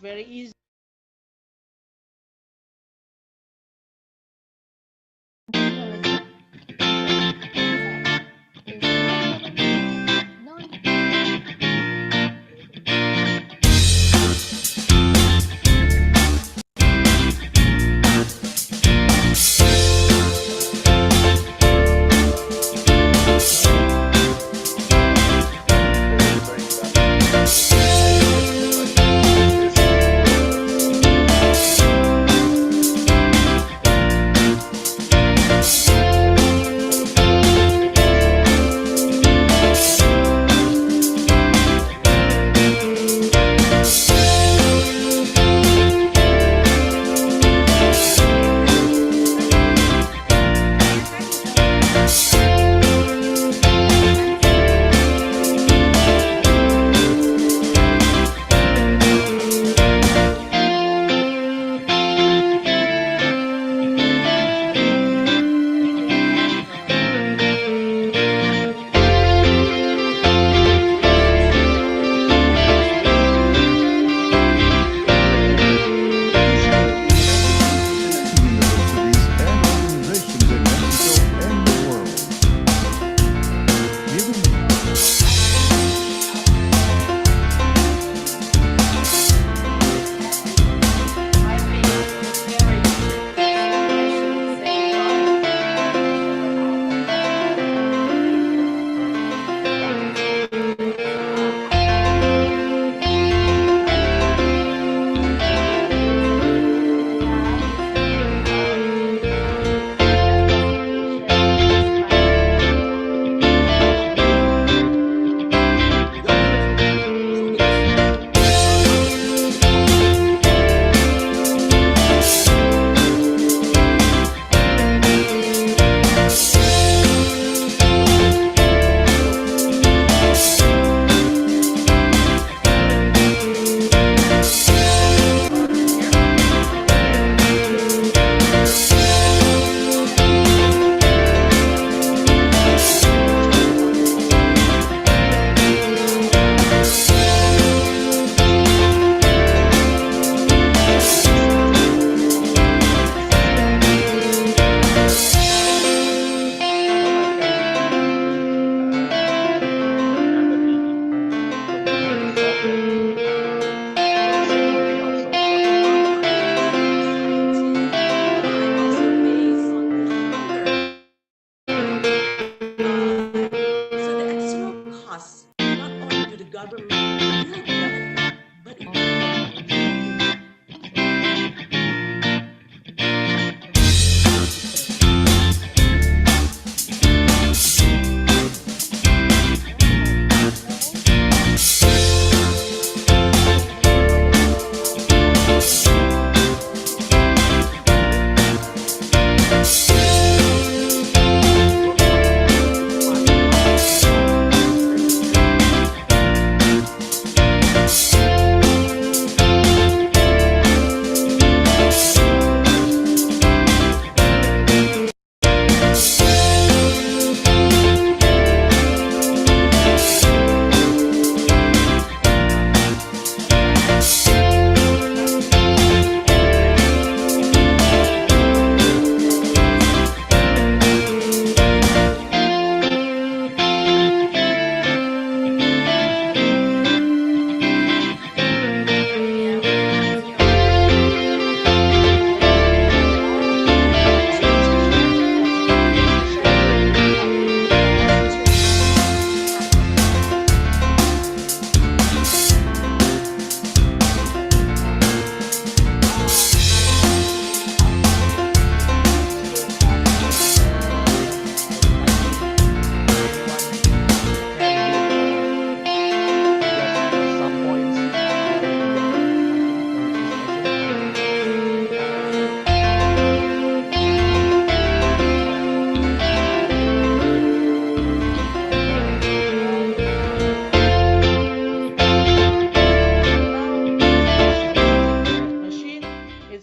very easy. Universities and organizations in Mexico and the world. Given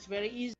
very easy.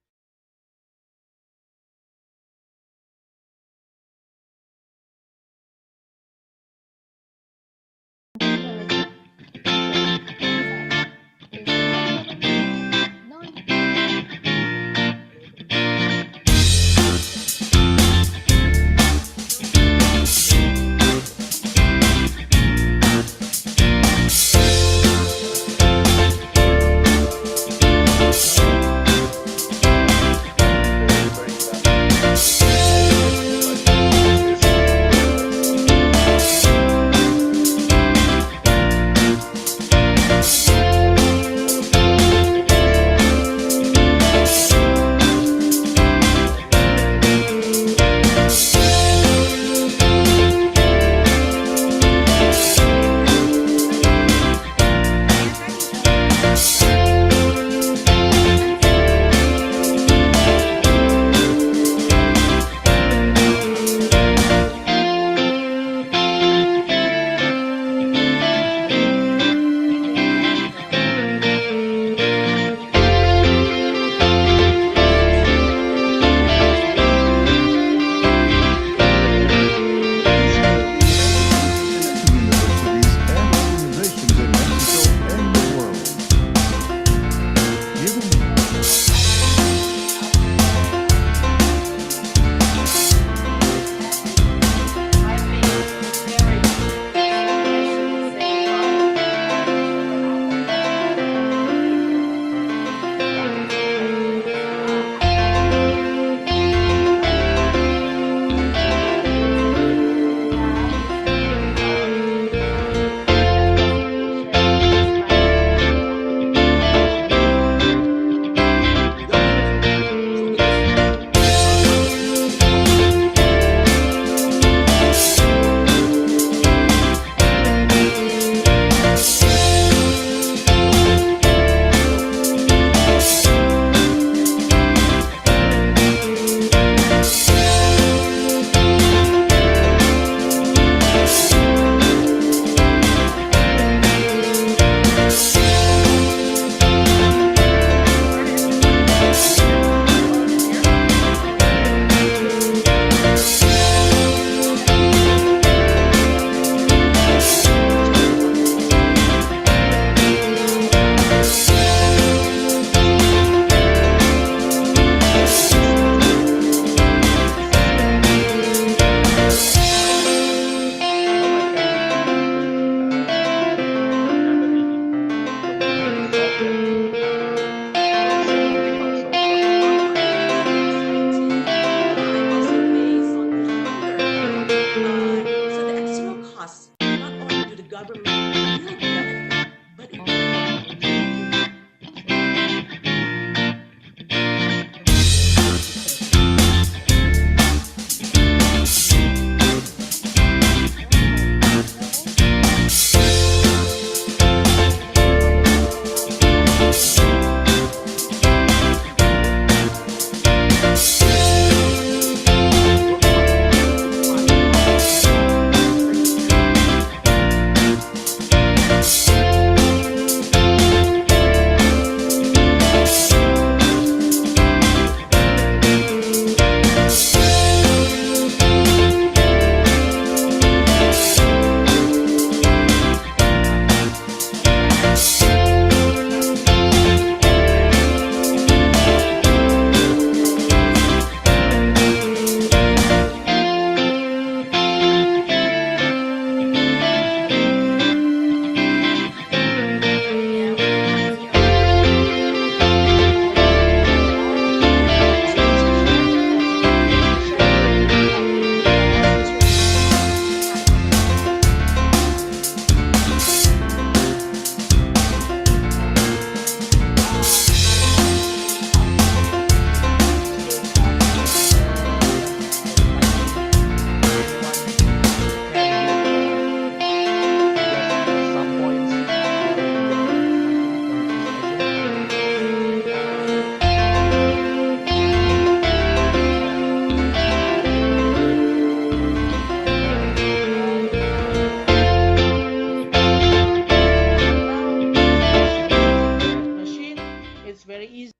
very easy.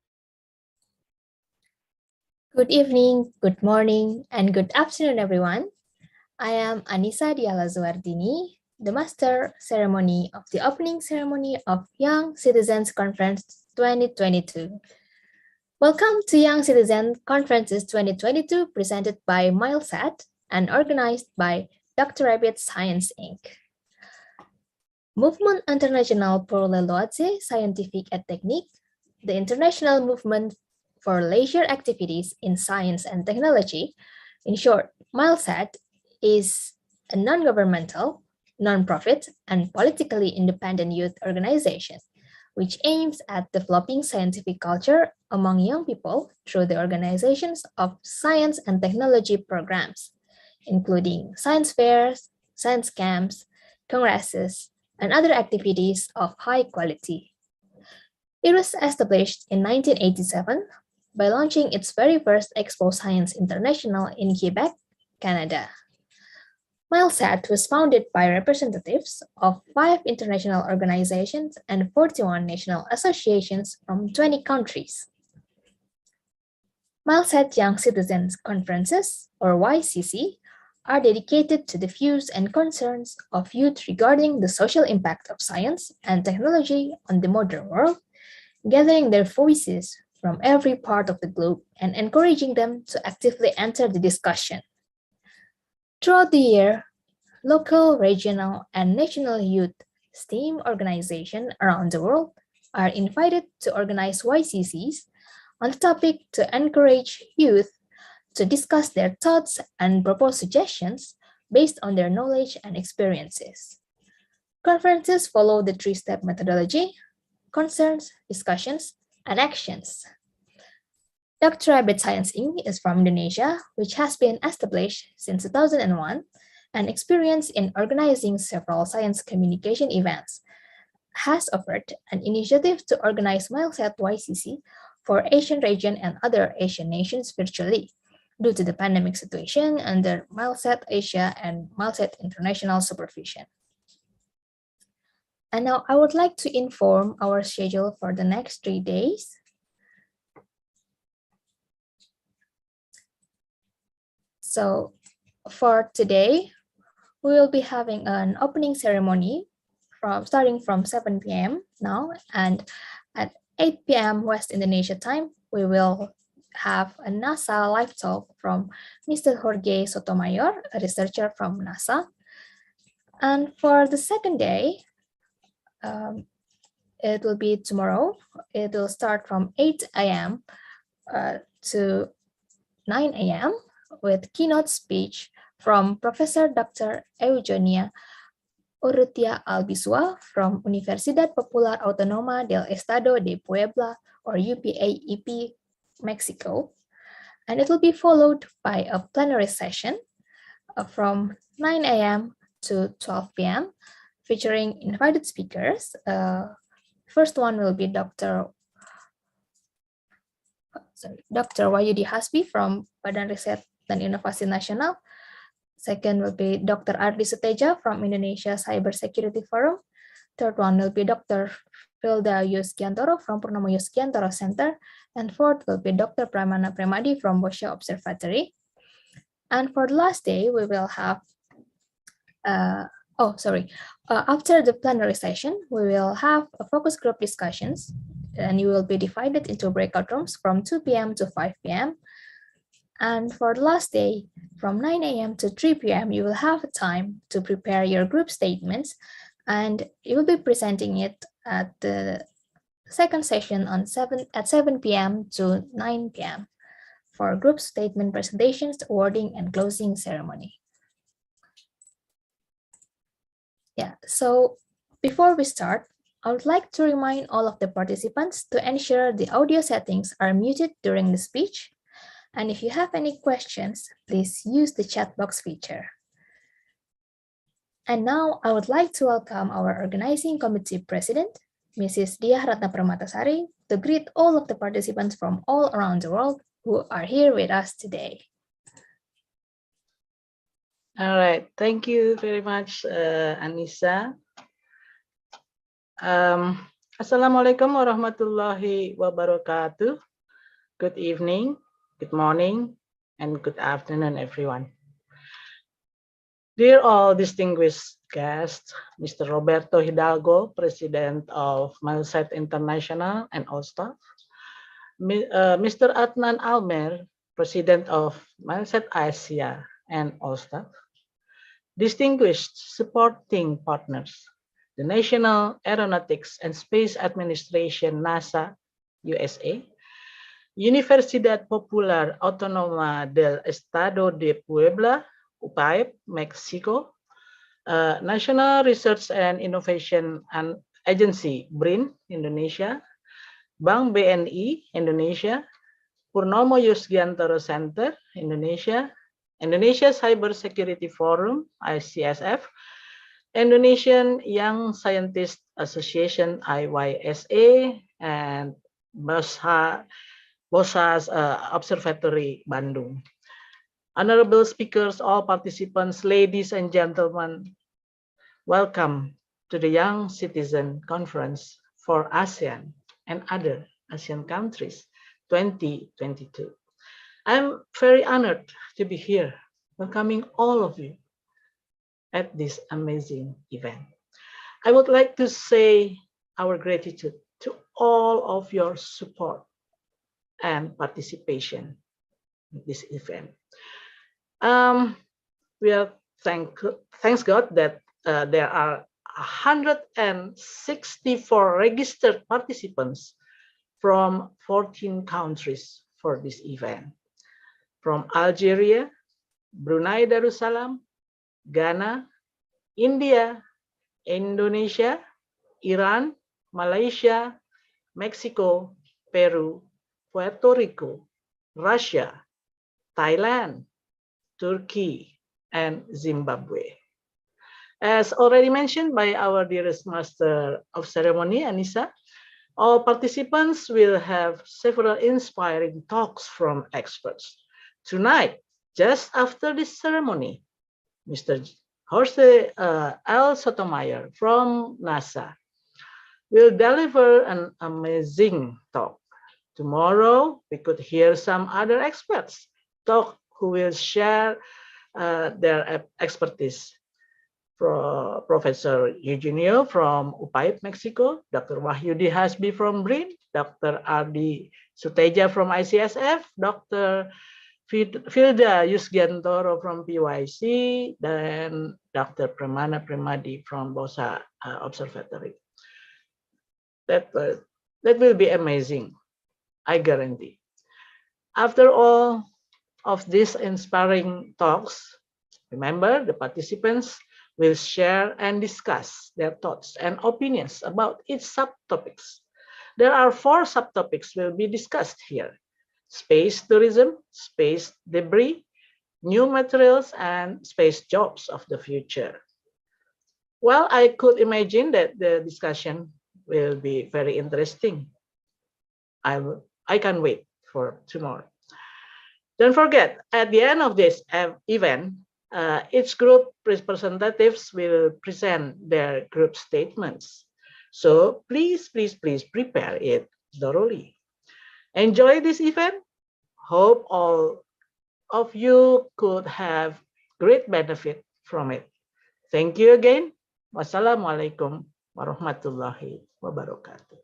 Good evening, good morning, and good afternoon, everyone. I am Anissa Dialazuardini, the Master Ceremony of the Opening Ceremony of Young Citizens Conference 2022. Welcome to Young Citizen Conferences 2022, presented by MILSET and organized by Dr. Rabbit Science Inc. Movement International pour le Loisir Scientifique et Technique, the international movement for leisure activities in science and technology, in short, MILSET, is a non-governmental, non-profit, and politically independent youth organization which aims at developing scientific culture among young people through the organizations of science and technology programs, including science fairs, science camps, congresses, and other activities of high quality. It was established in 1987 by launching its very first Expo Science International in Quebec, Canada. MILSET was founded by representatives of 5 international organizations and 41 national associations from 20 countries. MILSET Young Citizens Conferences, or YCC, are dedicated to the views and concerns of youth regarding the social impact of science and technology on the modern world, gathering their voices from every part of the globe and encouraging them to actively enter the discussion. Throughout the year, local, regional, and national youth STEAM organizations around the world are invited to organize YCCs on the topic to encourage youth to discuss their thoughts and propose suggestions based on their knowledge and experiences. Conferences follow the 3-step methodology: concerns, discussions, and actions. Dr. Rabbit Science Inc. is from Indonesia, which has been established since 2001 and experienced in organizing several science communication events, has offered an initiative to organize MILSET YCC for Asian region and other Asian nations virtually due to the pandemic situation under MILSET Asia and MILSET International supervision. And now I would like to inform our schedule for the next 3 days. So for today, we will be having an opening ceremony starting from 7 p.m. now, and at 8 p.m. West Indonesia time, we will have a NASA live talk from Mr. Jorge Sotomayor, a researcher from NASA. And for the second day, it will be tomorrow. It will start from 8 a.m. To 9 a.m. with keynote speech from Professor Dr. Eugenia Urrutia Albizua from Universidad Popular Autónoma del Estado de Puebla, or UPAEP, Mexico. And it will be followed by a plenary session from 9 a.m. to 12 p.m. featuring invited speakers. First one will be Dr. Wahyudi Hasbi from Badan Riset dan Inovasi Nasional. Second will be Dr. Ardi Suteja from Indonesia Cybersecurity Forum. Third one will be Dr. Filda Yusgiantoro from Purnomo Yusgiantoro Center. And fourth will be Dr. Pramana Premadi from Boscia Observatory. And for the last day, we will have, after the plenary session, we will have a focus group discussions, and you will be divided into breakout rooms from 2 p.m. to 5 p.m. And for the last day, from 9 a.m. to 3 p.m., you will have time to prepare your group statements, and you will be presenting it at the second session at 7 p.m. to 9 p.m. for group statement presentations, awarding, and closing ceremony. Yeah, so before we start, I would like to remind all of the participants to ensure the audio settings are muted during the speech. And if you have any questions, please use the chat box feature. And now I would like to welcome our organizing committee president, Mrs. Diah Ratna Permatasari, to greet all of the participants from all around the world who are here with us today. All right, thank you very much, Anissa. Assalamualaikum warahmatullahi wabarakatuh. Good evening, good morning, and good afternoon, everyone. Dear all distinguished guests, Mr. Roberto Hidalgo, President of MILSET International and all staff, Mr. Adnan Almer, President of MILSET Asia and all staff, distinguished supporting partners, the National Aeronautics and Space Administration, NASA, USA, Universidad Popular Autónoma del Estado de Puebla, UPAEP, Mexico, National Research and Innovation Agency, BRIN, Indonesia, Bank BNI, Indonesia, Purnomo Yusgiantoro Center, Indonesia, Indonesia Cyber Security Forum, ICSF, Indonesian Young Scientist Association, IYSA, and BOSA's Observatory, Bandung. Honorable speakers, all participants, ladies and gentlemen, welcome to the Young Citizen Conference for ASEAN and other ASEAN countries 2022. I'm very honored to be here, welcoming all of you at this amazing event. I would like to say our gratitude to all of your support and participation in this event. We are thanks God that there are 164 registered participants from 14 countries for this event. From Algeria, Brunei Darussalam, Ghana, India, Indonesia, Iran, Malaysia, Mexico, Peru, Puerto Rico, Russia, Thailand, Turkey, and Zimbabwe. As already mentioned by our dearest Master of Ceremony, Anissa, all participants will have several inspiring talks from experts. Tonight, just after this ceremony, Mr. Jorge L. Sotomayor from NASA will deliver an amazing talk. Tomorrow, we could hear some other experts talk who will share their expertise. Professor Eugenio from UPAEP, Mexico, Dr. Wahyudi Hasbi from BRIN, Dr. Ardi Suteja from ICSF, Dr. Filda Yusgiantoro from PYC, dan Dr. Pramana Primadi from BOSA Observatory. That will be amazing, I guarantee. After all of these inspiring talks, remember the participants will share and discuss their thoughts and opinions about each subtopics. There are 4 subtopics will be discussed here: space tourism, space debris, new materials, and space jobs of the future. Well, I could imagine that the discussion will be very interesting. I can't wait for tomorrow. Don't forget, at the end of this event, each group representatives will present their group statements. So please prepare it thoroughly. Enjoy this event. Hope all of you could have great benefit from it. Thank you again. Wassalamualaikum warahmatullahi wabarakatuh.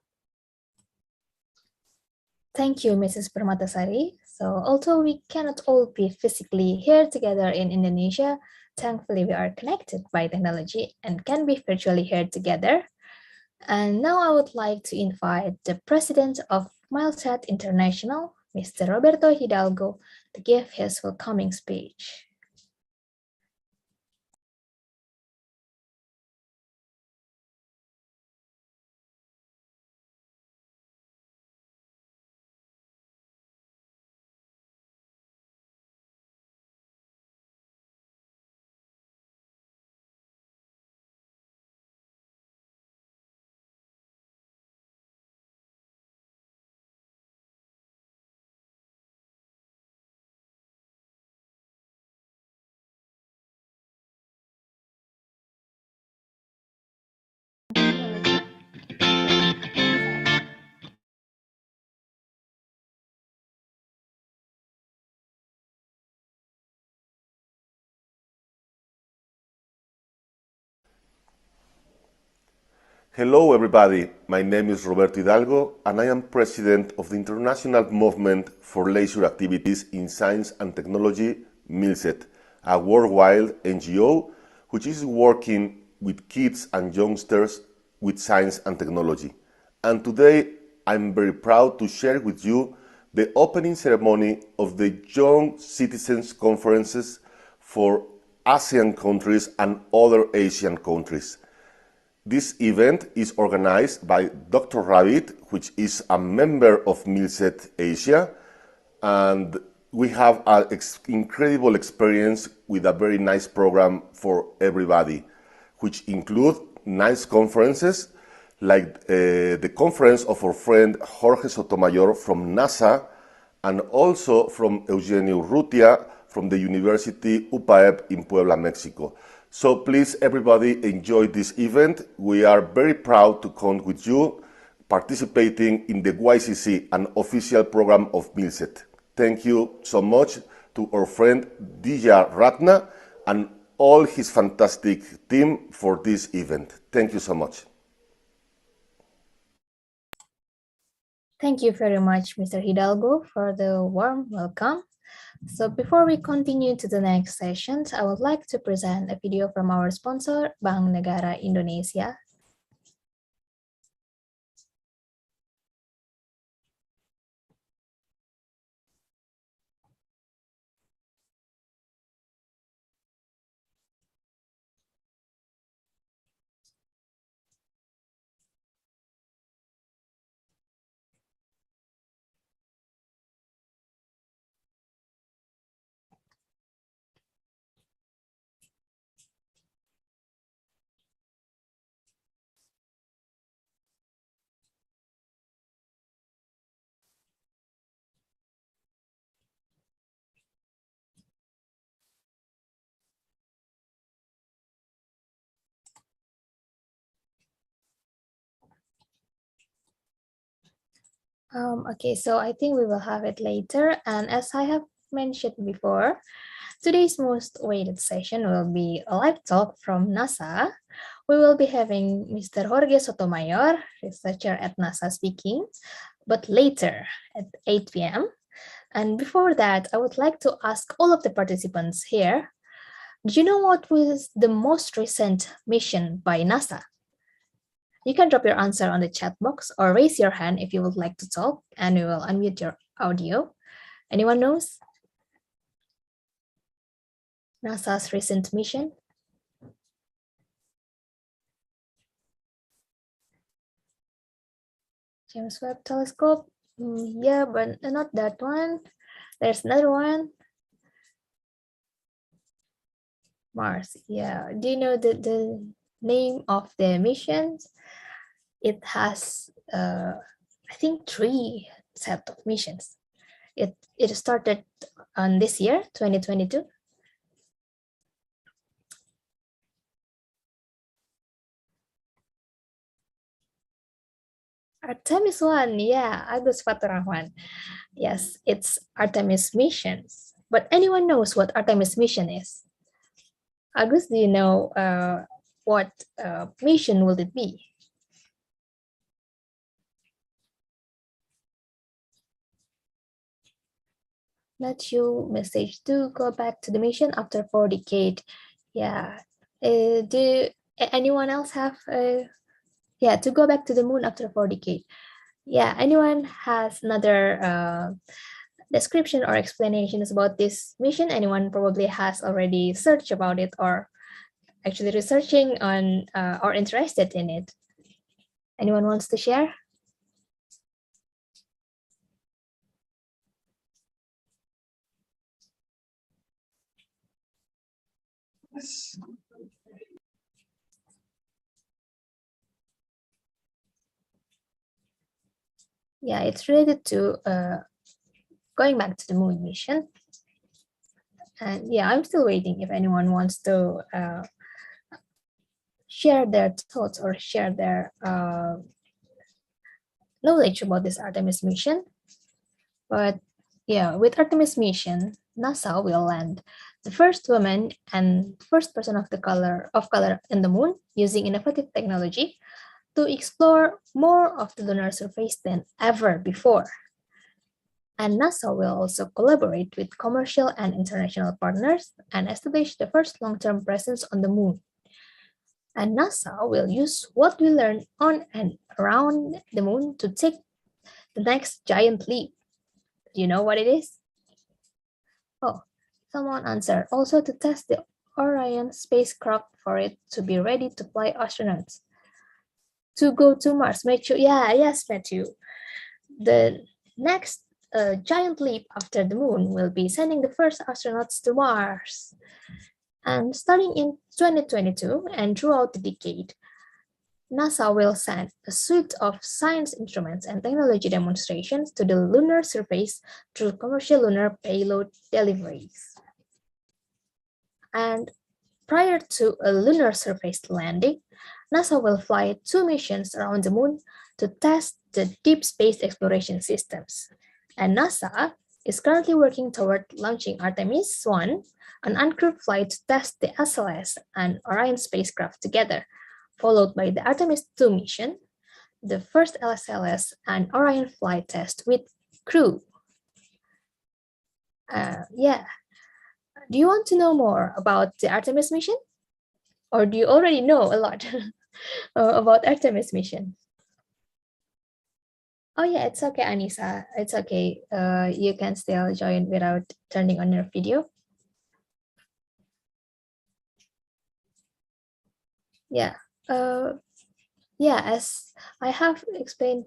Thank you, Mrs. Permatasari. So, although we cannot all be physically here together in Indonesia, thankfully we are connected by technology and can be virtually here together. And now I would like to invite the President of MILSET International, Mr. Roberto Hidalgo, to give his welcoming speech. Hello, everybody. My name is Roberto Hidalgo, and I am president of the International Movement for Leisure Activities in Science and Technology, MILSET, a worldwide NGO which is working with kids and youngsters with science and technology. And today, I'm very proud to share with you the opening ceremony of the Young Citizens Conferences for ASEAN countries and other Asian countries. This event is organized by Dr. Rabbit, which is a member of MILSET Asia, and we have an incredible experience with a very nice program for everybody, which include nice conferences like the conference of our friend Jorge Sotomayor from NASA, and also from Eugenio Urrutia from the University UPAEP in Puebla, Mexico. So please, everybody, enjoy this event. We are very proud to count with you participating in the YCC, an official program of MILSET. Thank you so much to our friend Dija Ratna and all his fantastic team for this event. Thank you so much. Thank you very much, Mr. Hidalgo, for the warm welcome. So before we continue to the next sessions, I would like to present a video from our sponsor, Bank Negara Indonesia. Okay, so I think we will have it later. And as I have mentioned before, today's most awaited session will be a live talk from NASA. We will be having Mr. Jorge Sotomayor, researcher at NASA, speaking, but later at 8 p.m. And before that, I would like to ask all of the participants here, do you know what was the most recent mission by NASA? You can drop your answer on the chat box or raise your hand if you would like to talk, and we will unmute your audio. Anyone knows? NASA's recent mission? James Webb Telescope? Yeah, but not that one. There's another one. Mars, yeah. Do you know the name of the missions? It has, I think, 3 set of missions. It started on this year, 2022. Artemis 1, yeah, Agus Faturahman. Yes, it's Artemis missions. But anyone knows what Artemis mission is? Agus, do you know what mission will it be? Let you message to go back to the mission after 4 decades. Yeah. Do anyone else have yeah, to go back to the moon after 4 decades? Yeah, anyone has another description or explanations about this mission? Anyone probably has already searched about it or actually researching on or interested in it? Anyone wants to share? Yeah, it's related to going back to the moon mission. And yeah, I'm still waiting if anyone wants to share their thoughts or share their knowledge about this Artemis mission. But yeah, with Artemis mission, NASA will land the first woman and first person of color in the moon using innovative technology to explore more of the lunar surface than ever before. And NASA will also collaborate with commercial and international partners and establish the first long-term presence on the moon. And NASA will use what we learn on and around the moon to take the next giant leap. Do you know what it is? Oh, someone answered. Also to test the Orion spacecraft for it to be ready to fly astronauts to go to Mars. Matthew, yes, Matthew. The next giant leap after the moon will be sending the first astronauts to Mars. And starting in 2022 and throughout the decade, NASA will send a suite of science instruments and technology demonstrations to the lunar surface through commercial lunar payload deliveries. And prior to a lunar surface landing, NASA will fly 2 missions around the moon to test the deep space exploration systems. And NASA is currently working toward launching Artemis 1, an uncrewed flight to test the SLS and Orion spacecraft together, followed by the Artemis 2 mission, the first SLS and Orion flight test with crew. Do you want to know more about the Artemis mission? Or do you already know a lot about Artemis mission? Oh yeah, it's okay, Anissa. It's okay. You can still join without turning on your video. Yeah. As I have explained.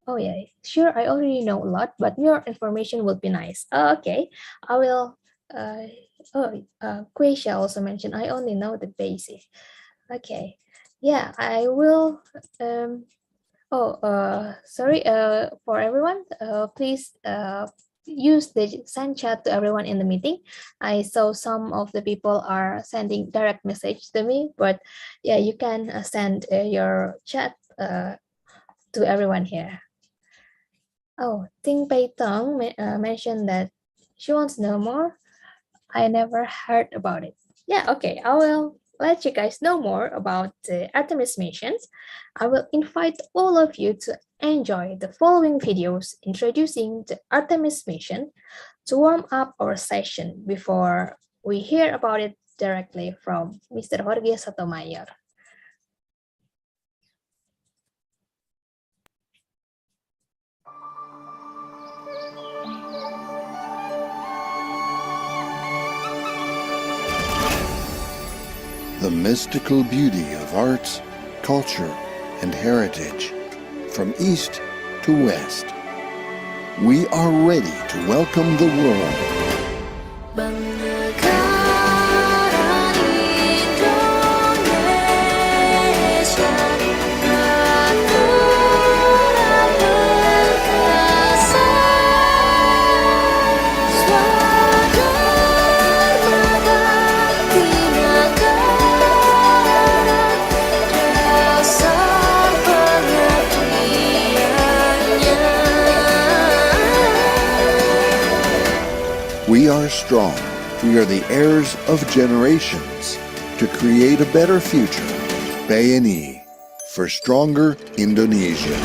Oh yeah, sure. I already know a lot, but more information would be nice. Okay, I will. Quasha also mentioned I only know the basic. Okay, yeah, I will. Sorry. For everyone, please use the send chat to everyone in the meeting. I saw some of the people are sending direct message to me, but yeah, you can send your chat to everyone here. Oh, Ting Pei Tong mentioned that she wants to know more. I never heard about it. Yeah, okay, I will let you guys know more about the Artemis missions. I will invite all of you to enjoy the following videos introducing the Artemis mission to warm up our session before we hear about it directly from Mr. Jorge Sotomayor. The mystical beauty of arts, culture, and heritage, from east to west. We are ready to welcome the world. We are strong. We are the heirs of generations to create a better future. BNI for stronger Indonesia.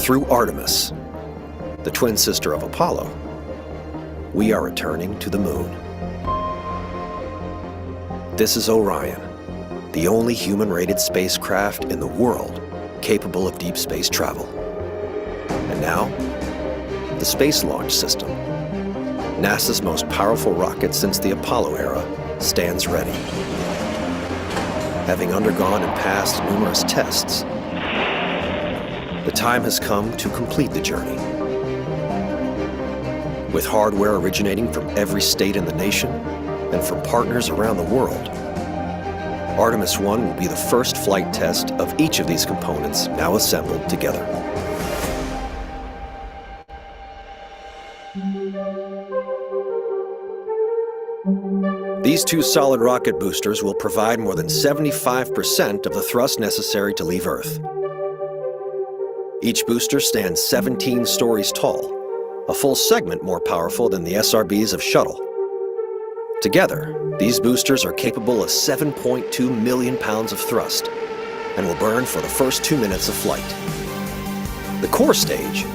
Through Artemis, the twin sister of Apollo, we are returning to the moon. This is Orion, the only human-rated spacecraft in the world capable of deep space travel. And now, the Space Launch System, NASA's most powerful rocket since the Apollo era, stands ready. Having undergone and passed numerous tests, the time has come to complete the journey. With hardware originating from every state in the nation and from partners around the world, Artemis 1 will be the first flight test of each of these components now assembled together. These two solid rocket boosters will provide more than 75% of the thrust necessary to leave Earth. Each booster stands 17 stories tall, a full segment more powerful than the SRBs of Shuttle. Together, these boosters are capable of 7.2 million pounds of thrust and will burn for the first 2 minutes of flight. The core stage,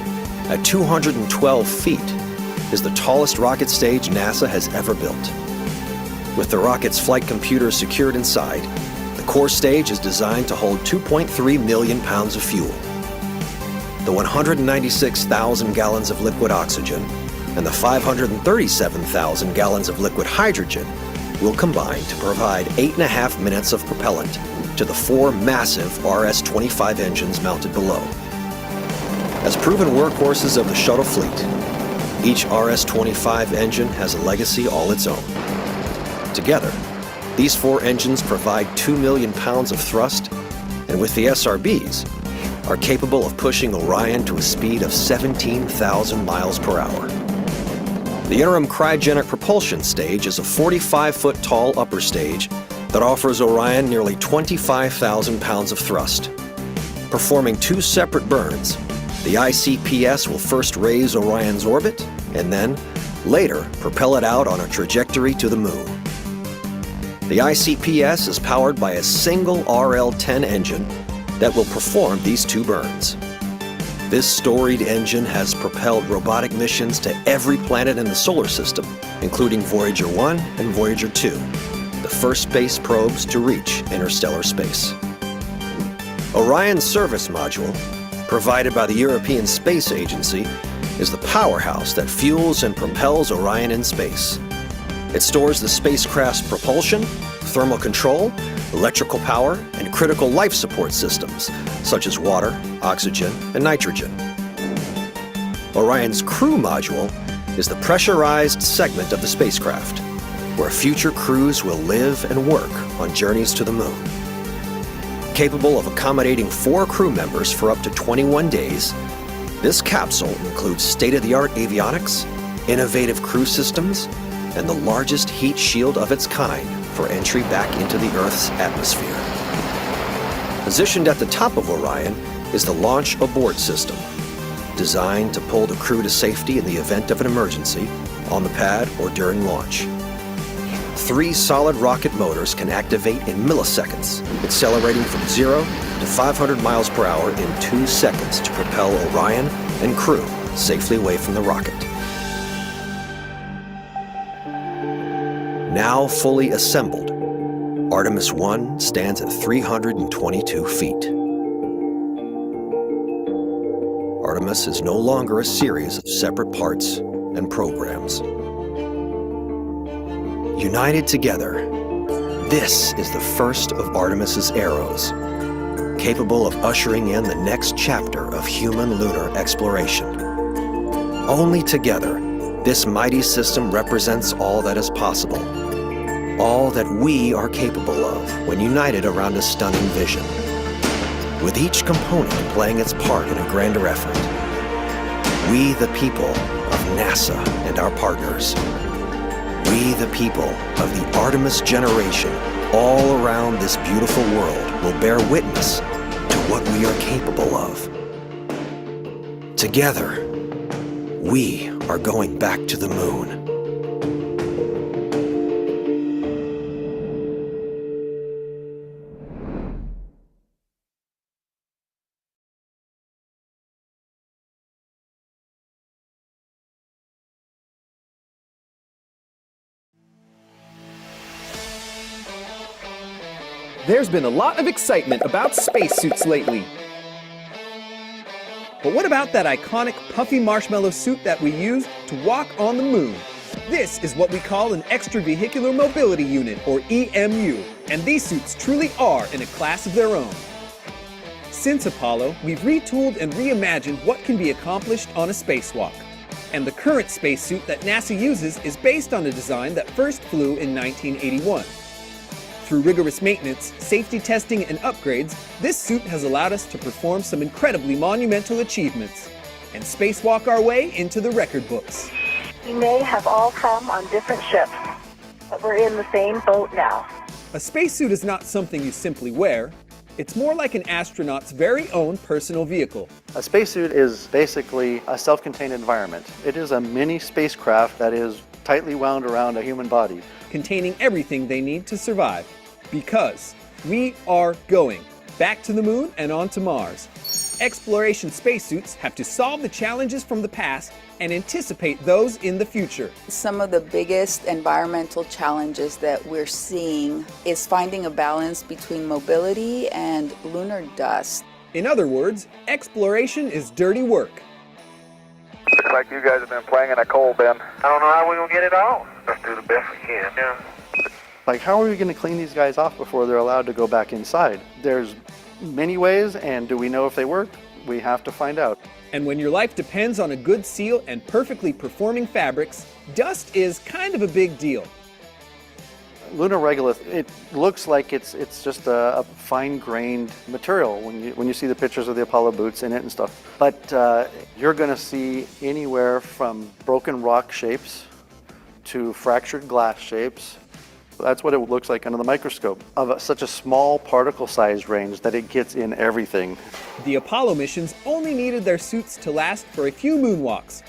at 212 feet, is the tallest rocket stage NASA has ever built. With the rocket's flight computers secured inside, the core stage is designed to hold 2.3 million pounds of fuel. The 196,000 gallons of liquid oxygen and the 537,000 gallons of liquid hydrogen will combine to provide 8.5 minutes of propellant to the 4 massive RS-25 engines mounted below. As proven workhorses of the shuttle fleet, each RS-25 engine has a legacy all its own. Together, these 4 engines provide 2 million pounds of thrust, and with the SRBs, are capable of pushing Orion to a speed of 17,000 miles per hour. The interim cryogenic propulsion stage is a 45-foot tall upper stage that offers Orion nearly 25,000 pounds of thrust. Performing 2 separate burns, the ICPS will first raise Orion's orbit and then, later, propel it out on a trajectory to the moon. The ICPS is powered by a single RL-10 engine that will perform these 2 burns. This storied engine has propelled robotic missions to every planet in the solar system, including Voyager 1 and Voyager 2, the first space probes to reach interstellar space. Orion's service module, provided by the European Space Agency, is the powerhouse that fuels and propels Orion in space. It stores the spacecraft's propulsion, thermal control, electrical power, and critical life support systems, such as water, oxygen, and nitrogen. Orion's crew module is the pressurized segment of the spacecraft, where future crews will live and work on journeys to the moon. Capable of accommodating 4 crew members for up to 21 days, this capsule includes state-of-the-art avionics, innovative crew systems, and the largest heat shield of its kind for entry back into the Earth's atmosphere. Positioned at the top of Orion is the Launch Abort System, designed to pull the crew to safety in the event of an emergency, on the pad or during launch. 3 solid rocket motors can activate in milliseconds, accelerating from 0 to 500 miles per hour in 2 seconds to propel Orion and crew safely away from the rocket. Now fully assembled, Artemis 1 stands at 322 feet. Artemis is no longer a series of separate parts and programs. United together, this is the first of Artemis's arrows, capable of ushering in the next chapter of human lunar exploration. Only together, this mighty system represents all that is possible, all that we are capable of when united around a stunning vision, with each component playing its part in a grander effort. We, the people of NASA and our partners, we, the people of the Artemis generation, all around this beautiful world, will bear witness to what we are capable of. Together, we are going back to the moon. There's been a lot of excitement about spacesuits lately. But what about that iconic puffy marshmallow suit that we used to walk on the moon? This is what we call an extravehicular mobility unit, or EMU, and these suits truly are in a class of their own. Since Apollo, we've retooled and reimagined what can be accomplished on a spacewalk. And the current spacesuit that NASA uses is based on a design that first flew in 1981. Through rigorous maintenance, safety testing, and upgrades, this suit has allowed us to perform some incredibly monumental achievements and spacewalk our way into the record books. We may have all come on different ships, but we're in the same boat now. A spacesuit is not something you simply wear. It's more like an astronaut's very own personal vehicle. A spacesuit is basically a self-contained environment. It is a mini spacecraft that is tightly wound around a human body, containing everything they need to survive. Because we are going back to the moon and onto Mars. Exploration spacesuits have to solve the challenges from the past and anticipate those in the future. Some of the biggest environmental challenges that we're seeing is finding a balance between mobility and lunar dust. In other words, exploration is dirty work. Looks like you guys have been playing in a coal bin. I don't know how we're going to get it off. Let's do the best we can. Yeah. Like, how are we going to clean these guys off before they're allowed to go back inside? There's many ways, and do we know if they work? We have to find out. And when your life depends on a good seal and perfectly performing fabrics, dust is kind of a big deal. Lunar regolith, it looks like it's just a fine-grained material when you see the pictures of the Apollo boots in it and stuff. But you're going to see anywhere from broken rock shapes to fractured glass shapes. That's what it looks like under the microscope, of such a small particle size range that it gets in everything. The Apollo missions only needed their suits to last for a few moonwalks.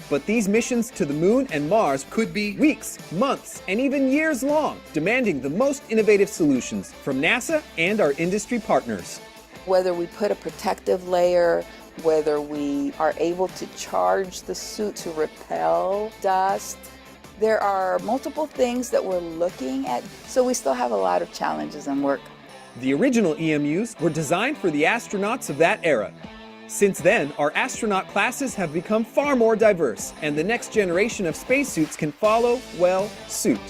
But these missions to the moon and Mars could be weeks, months, and even years long, demanding the most innovative solutions from NASA and our industry partners. Whether we put a protective layer, whether we are able to charge the suit to repel dust, there are multiple things that we're looking at, so we still have a lot of challenges and work. The original EMUs were designed for the astronauts of that era. Since then, our astronaut classes have become far more diverse, and the next generation of spacesuits can follow, well, suit.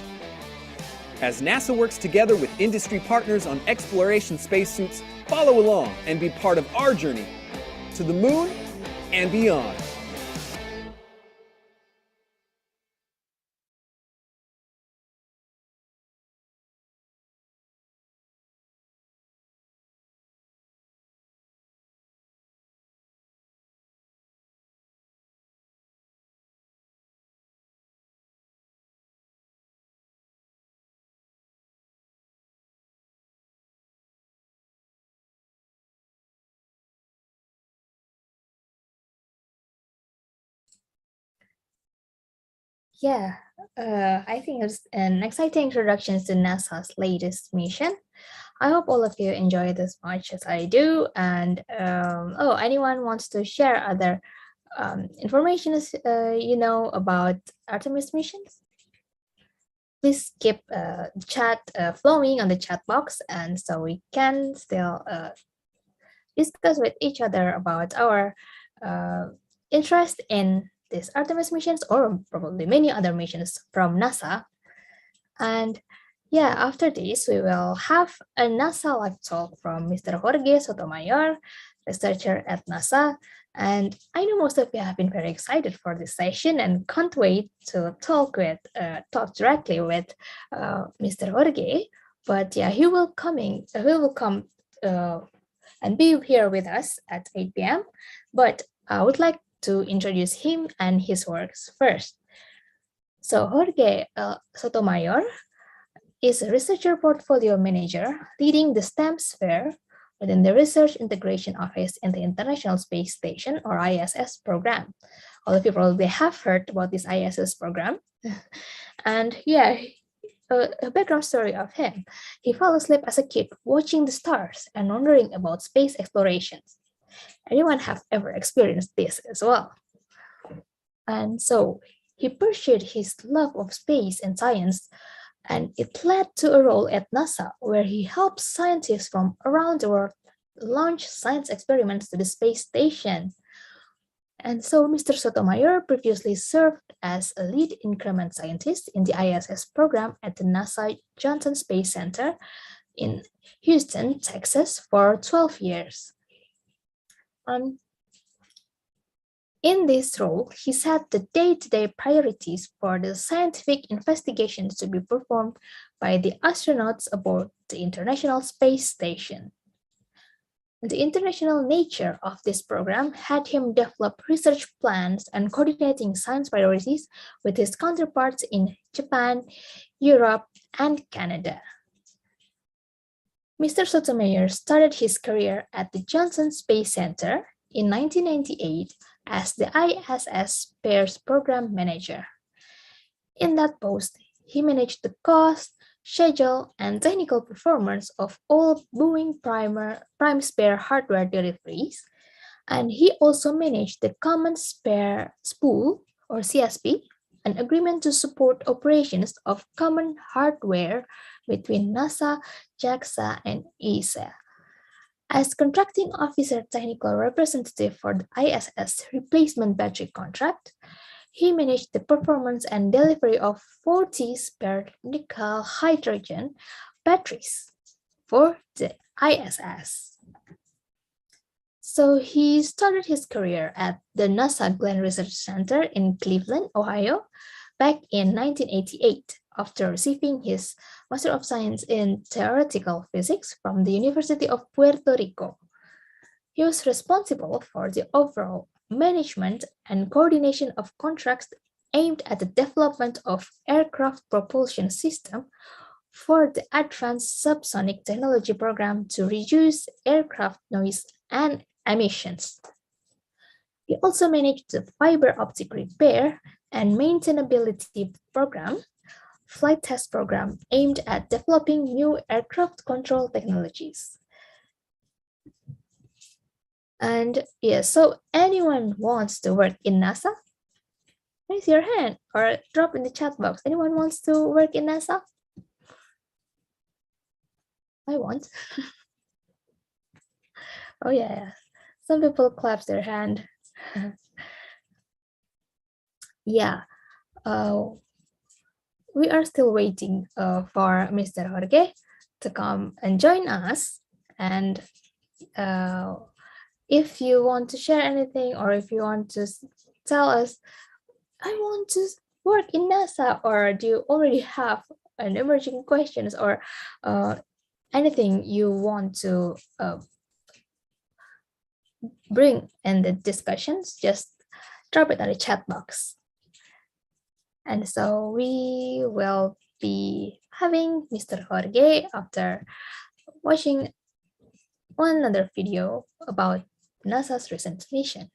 As NASA works together with industry partners on exploration spacesuits, follow along and be part of our journey to the moon and beyond. Yeah, I think it's an exciting introduction to NASA's latest mission. I hope all of you enjoy it as much as I do. And anyone wants to share other information about Artemis missions? Please keep the chat flowing on the chat box, and so we can still discuss with each other about our interest in these Artemis missions, or probably many other missions from NASA. And yeah, after this, we will have a NASA live talk from Mr. Jorge Sotomayor, researcher at NASA. And I know most of you have been very excited for this session and can't wait to talk directly with Mr. Jorge. But yeah, he will come and be here with us at 8 p.m. But I would like to introduce him and his works first. So Jorge Sotomayor is a researcher portfolio manager leading the STEM sphere within the Research Integration Office in the International Space Station, or ISS program. All of you probably have heard about this ISS program. And yeah, a background story of him. He fell asleep as a kid watching the stars and wondering about space explorations. Anyone have ever experienced this as well? And so he pursued his love of space and science And it led to a role at NASA where he helped scientists from around the world launch science experiments to the space station. And so Mr. Sotomayor previously served as a lead increment scientist in the ISS program at the NASA Johnson Space Center in Houston, Texas for 12 years. In this role, he set the day-to-day priorities for the scientific investigations to be performed by the astronauts aboard the International Space Station. The international nature of this program had him develop research plans and coordinating science priorities with his counterparts in Japan, Europe, and Canada. Mr. Sotomayor started his career at the Johnson Space Center in 1998 as the ISS Spares Program Manager. In that post, he managed the cost, schedule, and technical performance of all Boeing prime spare hardware deliveries, and he also managed the Common Spare Spool, or CSP, an agreement to support operations of common hardware between NASA, JAXA, and ESA. As contracting officer technical representative for the ISS replacement battery contract, he managed the performance and delivery of 40 spare nickel hydrogen batteries for the ISS. So he started his career at the NASA Glenn Research Center in Cleveland, Ohio, back in 1988 after receiving his Master of Science in Theoretical Physics from the University of Puerto Rico. He was responsible for the overall management and coordination of contracts aimed at the development of aircraft propulsion system for the Advanced Subsonic Technology Program to reduce aircraft noise and emissions. He also managed the fiber optic repair and maintainability program, flight test program aimed at developing new aircraft control technologies. And yes, so anyone wants to work in NASA? Raise your hand or drop in the chat box. Anyone wants to work in NASA? I want. Oh yeah, some people clap their hand. Yeah, we are still waiting for Mr. Jorge to come and join us. And if you want to share anything, or if you want to tell us, I want to work in NASA, or do you already have an emerging questions, or anything you want to bring in the discussions, just drop it on the chat box. And so we will be having Mr. Jorge after watching one another video about NASA's recent mission.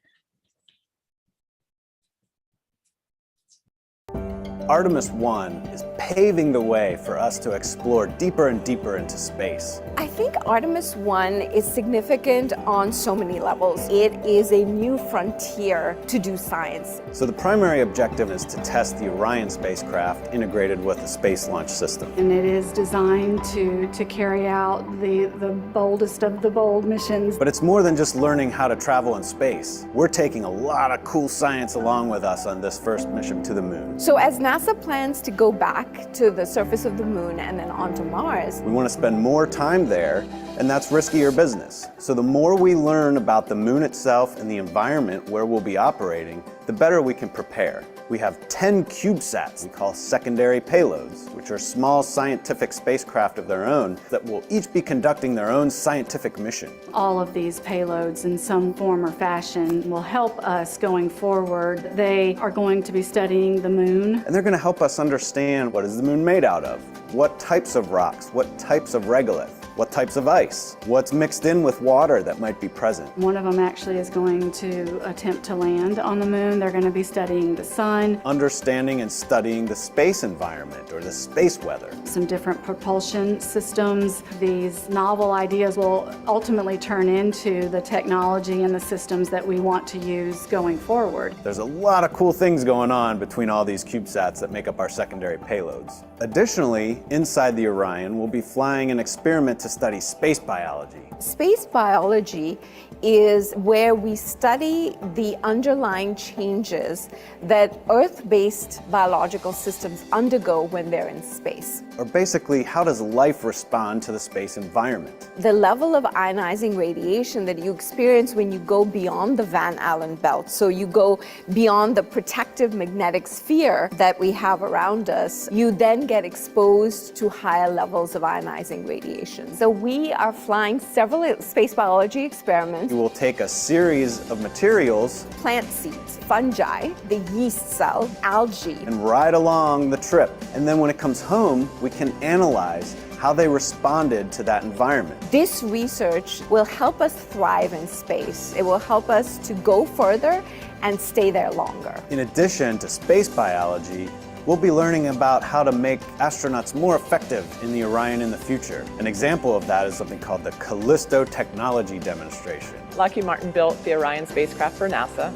Artemis 1 is paving the way for us to explore deeper and deeper into space. I think Artemis 1 is significant on so many levels. It is a new frontier to do science. So the primary objective is to test the Orion spacecraft integrated with the Space Launch System. And it is designed to carry out the boldest of the bold missions. But it's more than just learning how to travel in space. We're taking a lot of cool science along with us on this first mission to the moon. So as NASA plans to go back to the surface of the moon and then onto Mars, we want to spend more time there, and that's riskier business. So the more we learn about the moon itself and the environment where we'll be operating, the better we can prepare. We have 10 CubeSats we call secondary payloads, which are small scientific spacecraft of their own that will each be conducting their own scientific mission. All of these payloads in some form or fashion will help us going forward. They are going to be studying the moon. And they're going to help us understand what is the moon made out of, what types of rocks, what types of regolith. What types of ice? What's mixed in with water that might be present? One of them actually is going to attempt to land on the moon. They're going to be studying the sun. Understanding and studying the space environment or the space weather. Some different propulsion systems. These novel ideas will ultimately turn into the technology and the systems that we want to use going forward. There's a lot of cool things going on between all these CubeSats that make up our secondary payloads. Additionally, inside the Orion, we'll be flying an experiment to study space biology. Space biology is where we study the underlying changes that Earth-based biological systems undergo when they're in space. Or basically, how does life respond to the space environment? The level of ionizing radiation that you experience when you go beyond the Van Allen belt, so you go beyond the protective magnetic sphere that we have around us, you then get exposed to higher levels of ionizing radiation. So we are flying several space biology experiments. We will take a series of materials, plant seeds, fungi, the yeast cell, algae, and ride along the trip. And then when it comes home, we can analyze how they responded to that environment. This research will help us thrive in space. It will help us to go further and stay there longer. In addition to space biology, we'll be learning about how to make astronauts more effective in the Orion in the future. An example of that is something called the Callisto Technology Demonstration. Lockheed Martin built the Orion spacecraft for NASA,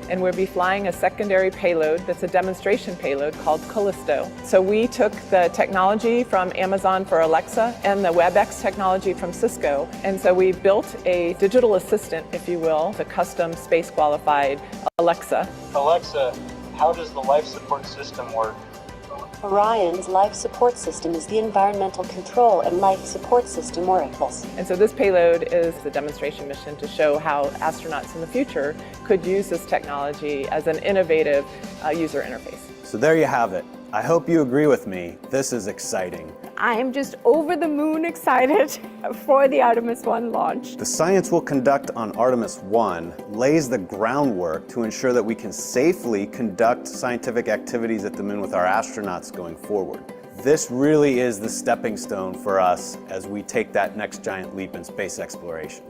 and we'll be flying a secondary payload that's a demonstration payload called Callisto. So we took the technology from Amazon for Alexa and the WebEx technology from Cisco, and so we built a digital assistant, if you will, the custom space-qualified Alexa. Alexa, how does the life support system work? Orion's life support system is the environmental control and life support system oracles. And so this payload is the demonstration mission to show how astronauts in the future could use this technology as an innovative user interface. So there you have it. I hope you agree with me. This is exciting. I am just over the moon excited for the Artemis 1 launch. The science we'll conduct on Artemis 1 lays the groundwork to ensure that we can safely conduct scientific activities at the moon with our astronauts going forward. This really is the stepping stone for us as we take that next giant leap in space exploration.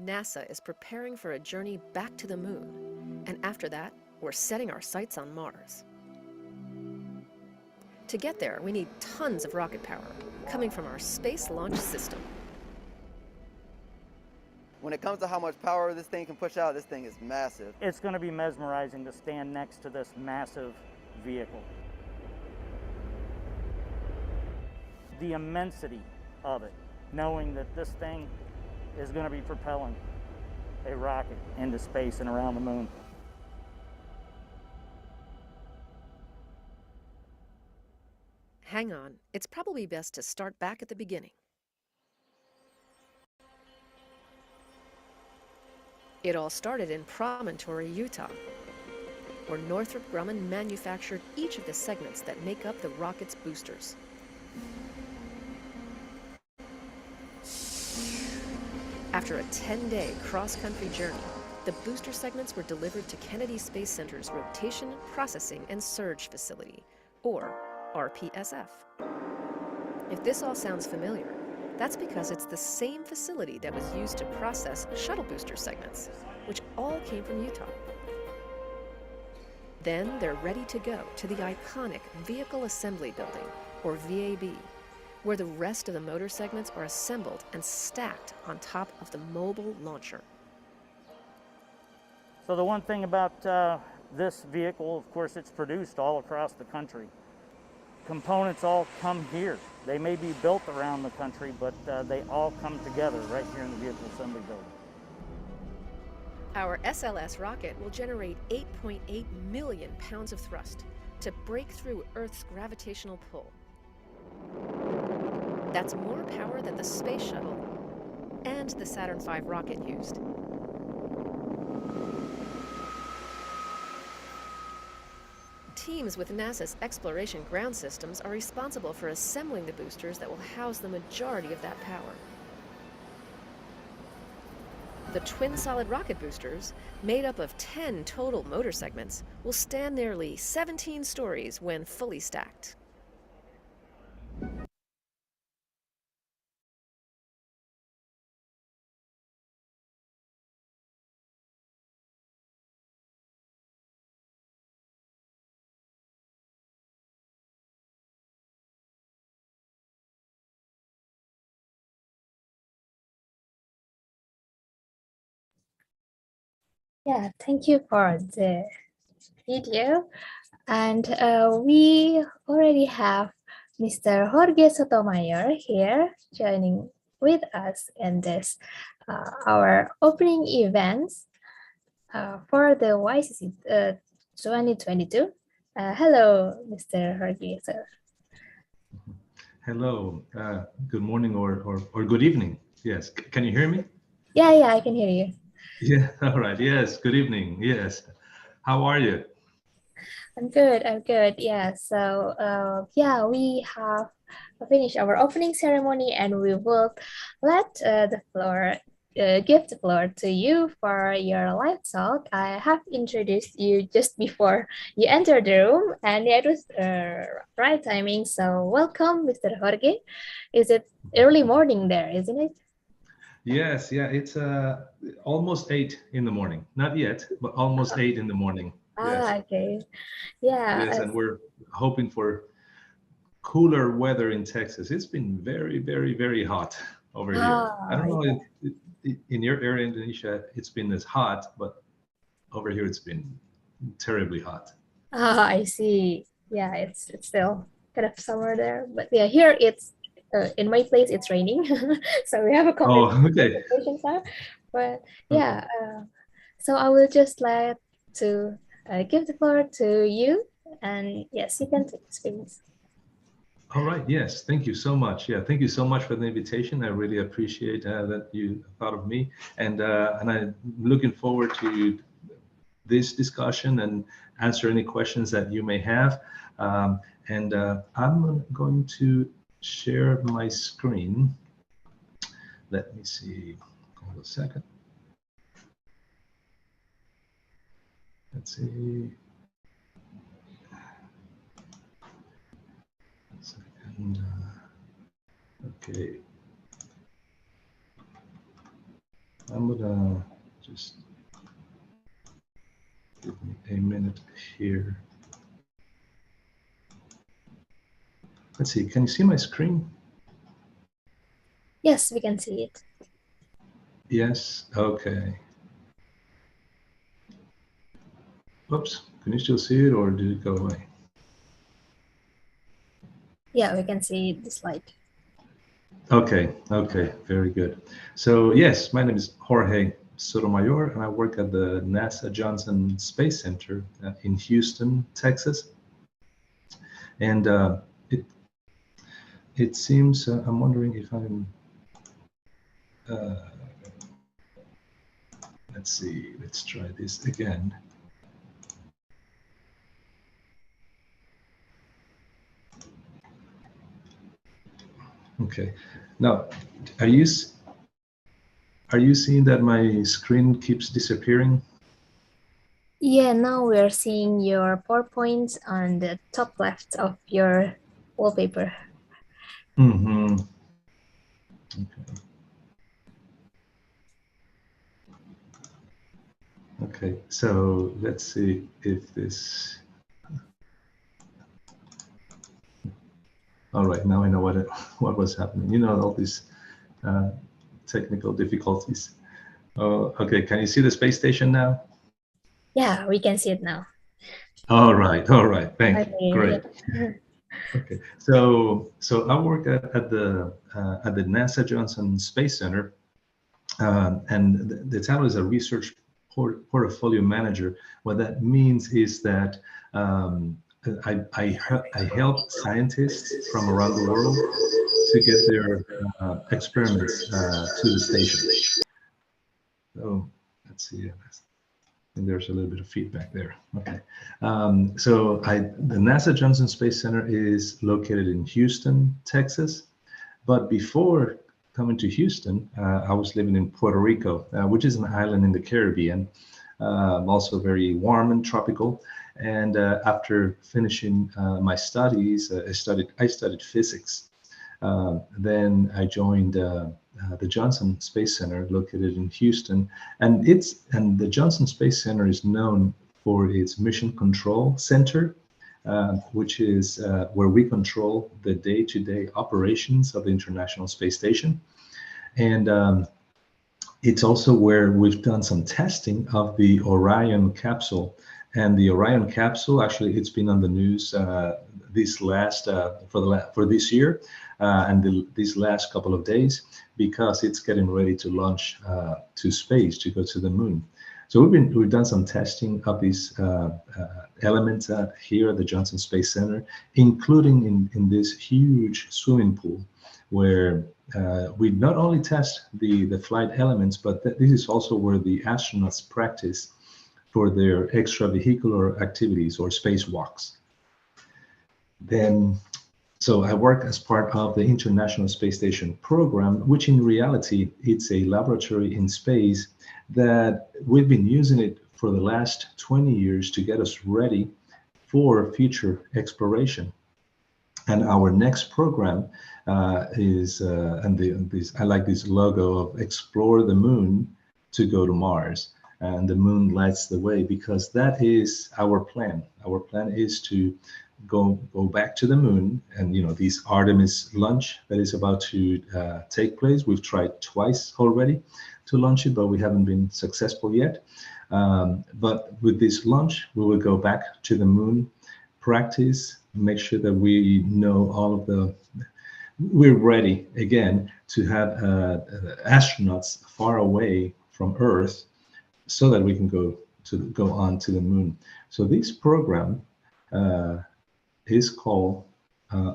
NASA is preparing for a journey back to the moon, and after that, we're setting our sights on Mars. To get there, we need tons of rocket power coming from our Space Launch System. When it comes to how much power this thing can push out, this thing is massive. It's going to be mesmerizing to stand next to this massive vehicle. The immensity of it, knowing that this thing is going to be propelling a rocket into space and around the moon. Hang on, it's probably best to start back at the beginning. It all started in Promontory, Utah, where Northrop Grumman manufactured each of the segments that make up the rocket's boosters. After a 10-day cross-country journey, the booster segments were delivered to Kennedy Space Center's Rotation, Processing, and Surge Facility, or RPSF. If this all sounds familiar, that's because it's the same facility that was used to process shuttle booster segments, which all came from Utah. Then they're ready to go to the iconic Vehicle Assembly Building, or VAB, where the rest of the motor segments are assembled and stacked on top of the mobile launcher. So the one thing about this vehicle, of course, it's produced all across the country. Components all come here. They may be built around the country, but they all come together right here in the Vehicle Assembly Building. Our SLS rocket will generate 8.8 million pounds of thrust to break through Earth's gravitational pull. That's more power than the space shuttle and the Saturn V rocket used. Teams with NASA's Exploration Ground Systems are responsible for assembling the boosters that will house the majority of that power. The twin solid rocket boosters, made up of 10 total motor segments, will stand nearly 17 stories when fully stacked. Yeah, thank you for the video. And we already have Mr. Jorge Sotomayor here joining with us in this our opening events for the YCC 2022. Hello, Mr. Jorge, sir. Hello, good morning or good evening. Yes, can you hear me? Yeah, I can hear you. Yeah, all right. Yes, good evening. Yes. How are you? I'm good. Yeah, so yeah, we have finished our opening ceremony and we will let give the floor to you for your live talk. I have introduced you just before you entered the room and it was right timing. So welcome, Mr. Jorge. Is it early morning there, isn't it? Yes, yeah, it's almost 8 in the morning. Not yet, but almost 8 in the morning. Yes. Okay. Yeah. Yes, and we're hoping for cooler weather in Texas. It's been very, very, very hot over here. I don't know in your area, Indonesia, it's been as hot, but over here it's been terribly hot. I see. Yeah, it's still kind of summer there, but yeah, here it's in my place it's raining, so we have a combination now. But yeah, so I will just like to give the floor to you, and yes, you can take the space. All right. Yes. Thank you so much. Yeah. Thank you so much for the invitation. I really appreciate that you thought of me, and I'm looking forward to this discussion and answer any questions that you may have. And I'm going to share my screen. Let me see. Hold a second. Let's see. And, okay, I'm gonna just give me a minute here. Let's see, can you see my screen? Yes, we can see it. Yes, okay. Oops, can you still see it or did it go away? Yeah, we can see the slide. Okay, very good. So yes, my name is Jorge Sotomayor and I work at the NASA Johnson Space Center in Houston, Texas. And it seems, I'm wondering if I'm, let's see, let's try this again. Okay, now, are you seeing that my screen keeps disappearing? Yeah, now we're seeing your PowerPoint on the top left of your wallpaper. Mm-hmm. Okay. Okay, so let's see if this. All right, now I know what was happening. You know, all these technical difficulties. Okay, can you see the space station now? Yeah, we can see it now. All right, thank you. Great. Yeah. Okay, so I work at the NASA Johnson Space Center, and the title is a research portfolio manager. What that means is that I help scientists from around the world to get their experiments to the station. So let's see. And there's a little bit of feedback there. Okay. The NASA Johnson Space Center is located in Houston, Texas. But before coming to Houston, I was living in Puerto Rico, which is an island in the Caribbean, also very warm and tropical. And after finishing my studies, I studied physics. Then I joined the Johnson Space Center, located in Houston, and the Johnson Space Center is known for its Mission Control Center, which is where we control the day-to-day operations of the International Space Station, and it's also where we've done some testing of the Orion capsule. And the Orion capsule, actually, it's been on the news for this year and these last couple of days, because it's getting ready to launch to space, to go to the moon. So we've done some testing of these elements here at the Johnson Space Center, including in this huge swimming pool, where we not only test the flight elements, but this is also where the astronauts practice for their extravehicular activities or spacewalks. So I work as part of the International Space Station program, which in reality, it's a laboratory in space that we've been using it for the last 20 years to get us ready for future exploration. And our next program is, I like this logo of Explore the Moon to go to Mars. And the moon lights the way, because that is our plan. Our plan is to go back to the moon, and this Artemis launch that is about to take place. We've tried twice already to launch it, but we haven't been successful yet. But with this launch, we will go back to the moon, practice, make sure that we know we're ready again to have astronauts far away from Earth, so that we can go on to the moon. So this program is called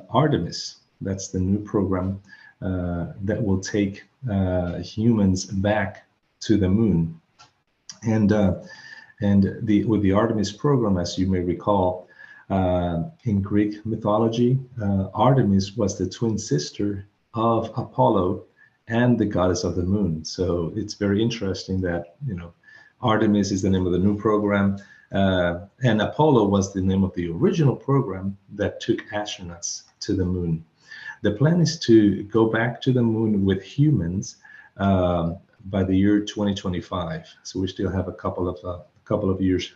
Artemis. That's the new program that will take humans back to the moon. And with the Artemis program, as you may recall, in Greek mythology, Artemis was the twin sister of Apollo and the goddess of the moon. So it's very interesting that Artemis is the name of the new program, and Apollo was the name of the original program that took astronauts to the moon. The plan is to go back to the moon with humans by the year 2025. So we still have a couple of years,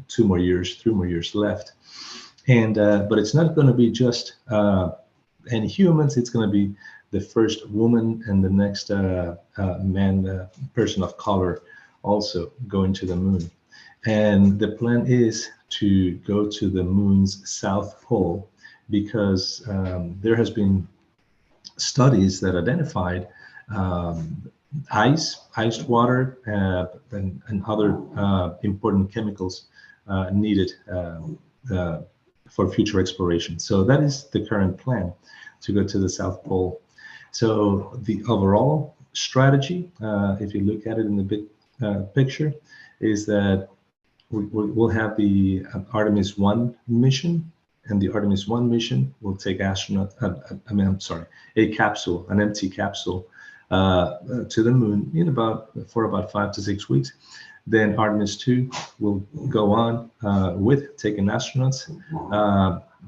3 more years left. And but it's not going to be just any humans. It's going to be the first woman and the next person of color also going to the moon. And the plan is to go to the moon's south pole, because there has been studies that identified iced water and other important chemicals needed for future exploration. So that is the current plan, to go to the South Pole. So the overall strategy, if you look at it in the big picture, is that we'll have the Artemis 1 mission, and the Artemis 1 mission will take a capsule, an empty capsule, to the moon for about 5 to 6 weeks. Then Artemis 2 will go on with taking astronauts,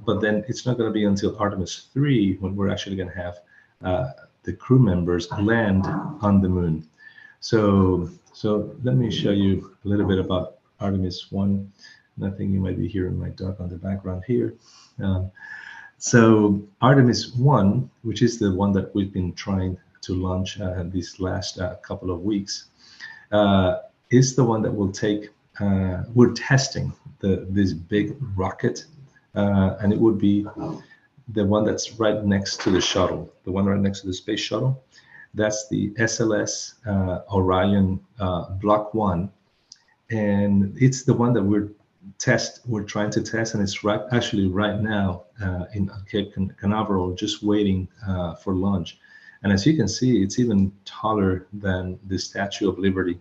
but then it's not going to be until Artemis 3 when we're actually going to have the crew members land on the moon. So let me show you a little bit about Artemis 1. And I think you might be hearing my dog on the background here. So Artemis 1, which is the one that we've been trying to launch these last couple of weeks, is the one that will take, we're testing this big rocket, and it would be the one that's right next to the shuttle, the one right next to the space shuttle. That's the SLS Orion Block 1. And it's the one that we're trying to test, and it's actually right now in Cape Canaveral, just waiting for launch. And as you can see, it's even taller than the Statue of Liberty,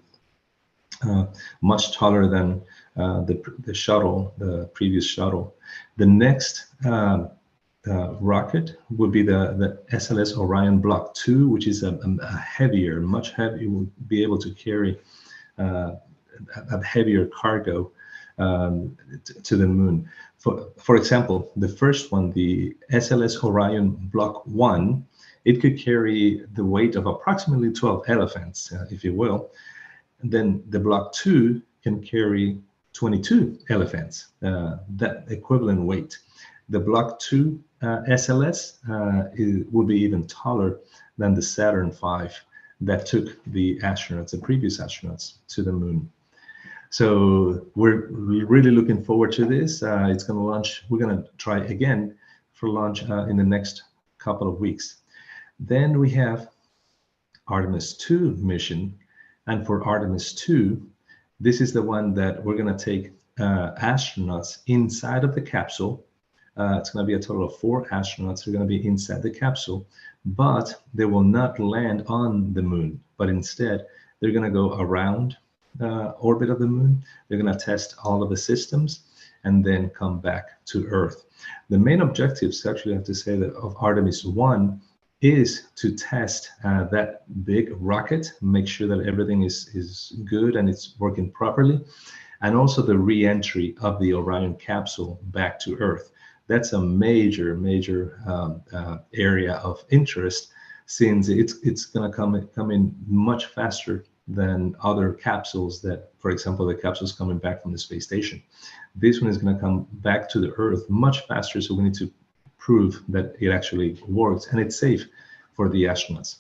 much taller than the shuttle, the previous shuttle. The next rocket would be the SLS Orion Block 2, which is a heavier, much heavier, will be able to carry a heavier cargo to the moon. For example, the first one, the SLS Orion Block 1, it could carry the weight of approximately 12 elephants, if you will. And then the Block 2 can carry 22 elephants, that equivalent weight. The Block 2 SLS will be even taller than the Saturn V that took the astronauts, the previous astronauts, to the moon. So we're really looking forward to this. It's going to launch. We're going to try again for launch in the next couple of weeks. Then we have Artemis 2 mission. And for Artemis 2, this is the one that we're going to take astronauts inside of the capsule. It's going to be a total of 4 astronauts who are going to be inside the capsule, but they will not land on the moon, but instead they're going to go around orbit of the moon. They're going to test all of the systems and then come back to Earth. The main objectives, actually, I have to say, that of Artemis 1 is to test that big rocket, make sure that everything is good and it's working properly, and also the re-entry of the Orion capsule back to Earth. That's a major area of interest, since it's going to come in much faster than other capsules that, for example, the capsules coming back from the space station. This one is going to come back to the Earth much faster, so we need to prove that it actually works and it's safe for the astronauts.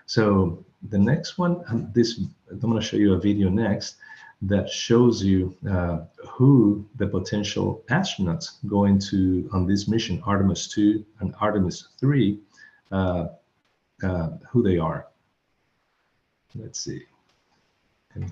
So the next one, I'm going to show you a video next that shows you who the potential astronauts going to on this mission, Artemis 2 and Artemis 3, who they are. Let's see. Okay.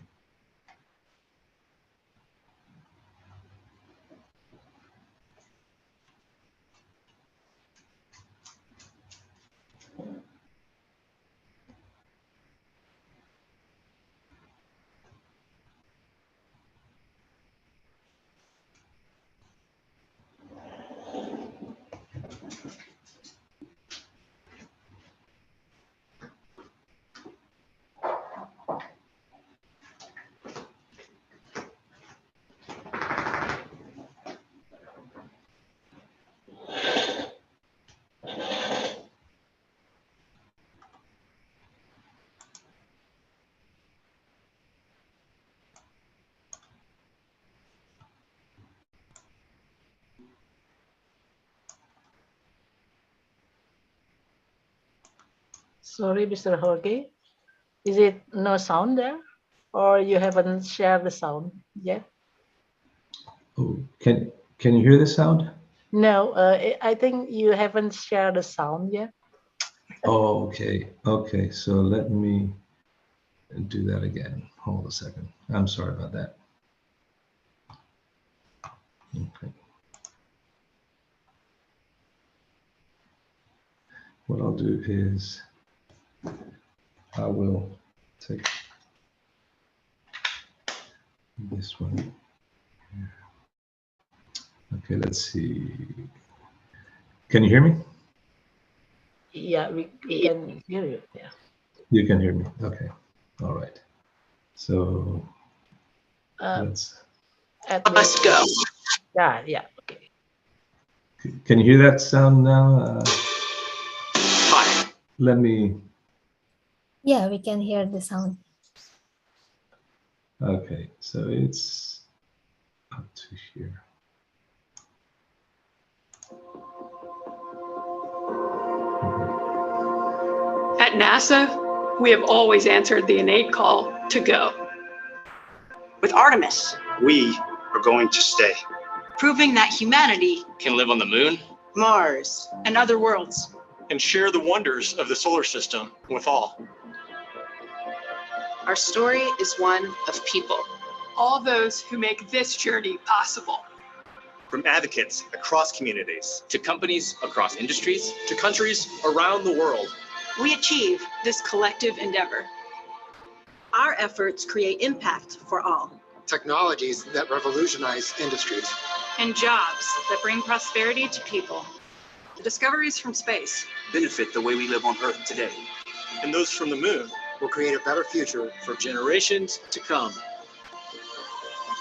Sorry, Mr. Jorge. Is it no sound there? Or you haven't shared the sound yet? Oh, can you hear the sound? No, I think you haven't shared the sound yet. Oh, okay. So let me do that again. Hold a second. I'm sorry about that. Okay. What I'll do is I will take this one. Okay, let's see. Can you hear me? Yeah, we can hear you. Yeah. You can hear me. Okay. All right. So let's go. Yeah. Okay. Can you hear that sound now? Let me. Yeah, we can hear the sound. Okay, so it's up to here. At NASA, we have always answered the innate call to go. With Artemis, we are going to stay. Proving that humanity can live on the moon, Mars, and other worlds, and share the wonders of the solar system with all. Our story is one of people, all those who make this journey possible. From advocates across communities to companies across industries to countries around the world, We achieve this collective endeavor. Our efforts create impact for all. Technologies that revolutionize industries. And jobs that bring prosperity to people. The discoveries from space benefit the way we live on Earth today. And those from the moon will create a better future for generations to come.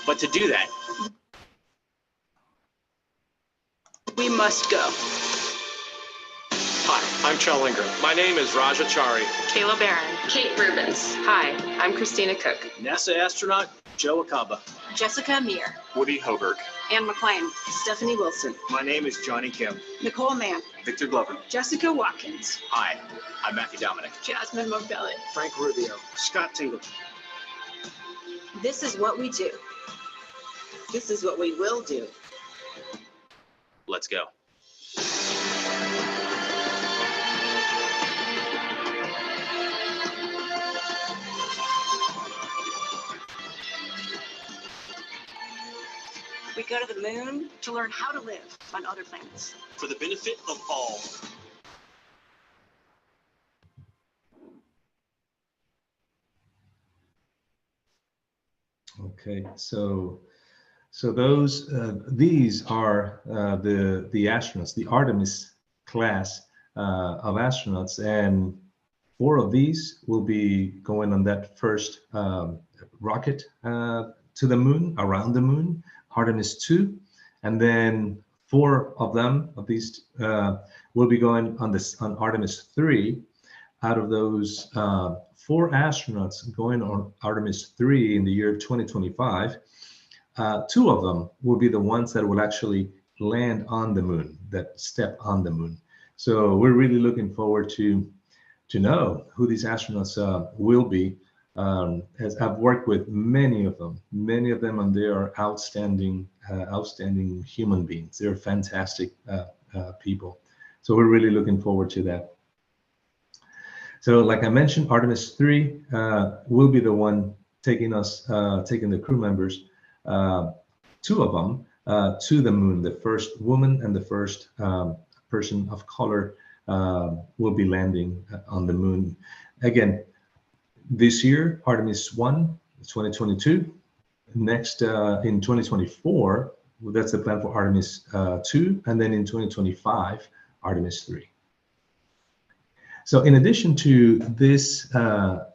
But to do that, we must go. Hi, I'm Chell Ingram. My name is Raja Chari. Kayla Barron. Kate Rubens. Hi, I'm Christina Cook. NASA astronaut Joe Akaba. Jessica Amir. Woody Hoberg. Anne McLean. Stephanie Wilson. My name is Johnny Kim. Nicole Mann. Victor Glover. Jessica Watkins. Hi, I'm Matthew Dominic. Jasmine Mobelli. Frank Rubio. Scott Tingle. This is what we do. This is what we will do. Let's go. We go to the moon to learn how to live on other planets. For the benefit of all. Okay, so these are the astronauts, the Artemis class of astronauts, and 4 of these will be going on that first rocket to the moon, around the moon, Artemis 2, and then 4 of these will be going on Artemis 3. Out of those 4 astronauts going on Artemis 3 in the year 2025, 2 of them will be the ones that will actually land on the moon, that step on the moon. So we're really looking forward to know who these astronauts will be. As I've worked with many of them, and they are outstanding human beings. They're fantastic people. So we're really looking forward to that. So like I mentioned, Artemis 3 will be the one taking the crew members, 2 of them, to the moon. The first woman and the first person of color will be landing on the moon. Again, this year, Artemis 1, 2022. Next, in 2024, that's the plan for Artemis 2. And then in 2025, Artemis 3. So in addition to this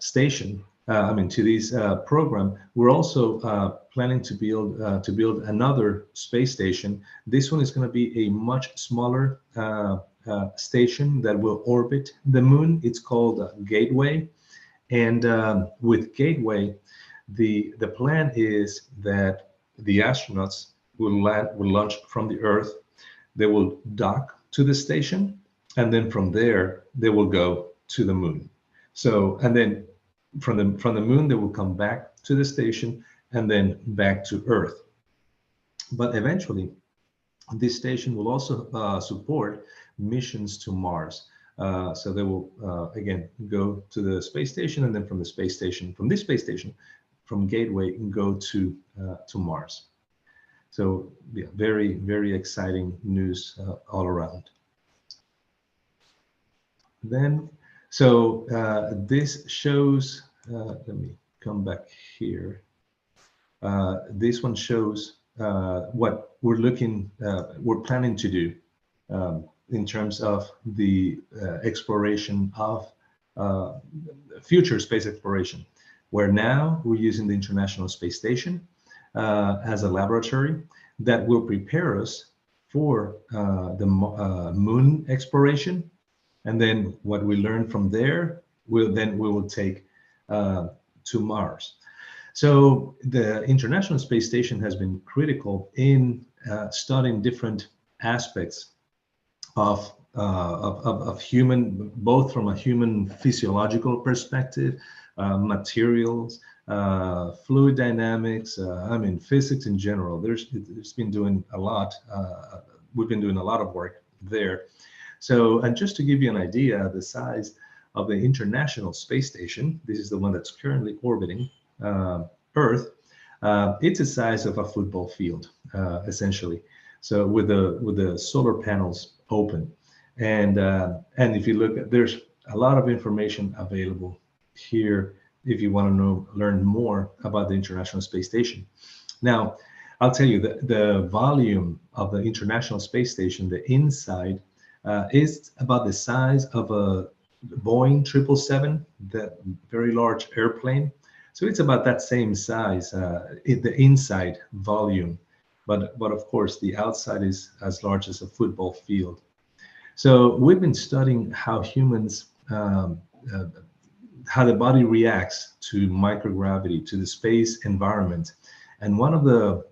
station, to this program, we're also planning to build another space station. This one is going to be a much smaller station that will orbit the moon. It's called Gateway, and with Gateway, the plan is that the astronauts will launch from the Earth. They will dock to the station, and then from there they will go to the moon. So, and then from the moon they will come back to the station and then back to Earth. But eventually, this station will also support missions to Mars. So they will again go to the space station, and then from this space station, from Gateway, go to Mars. So yeah, very, very exciting news all around. Then, so this shows, let me come back here. This one shows what we're planning to do in terms of the exploration of future space exploration, where now we're using the International Space Station as a laboratory that will prepare us for the moon exploration. And then what we learn from there, we will take to Mars. So the International Space Station has been critical in studying different aspects of human, both from a human physiological perspective, materials, fluid dynamics, physics in general. It's been doing a lot. We've been doing a lot of work there. So, and just to give you an idea, the size of the International Space Station, this is the one that's currently orbiting Earth. It's the size of a football field, essentially. So with the solar panels open, and if you look, there's a lot of information available here if you want to learn more about the International Space Station. Now, I'll tell you the volume of the International Space Station, the inside, is about the size of a Boeing 777, that very large airplane. So it's about that same size, the inside volume, but of course the outside is as large as a football field. So we've been studying how humans, how the body reacts to microgravity, to the space environment. And one of the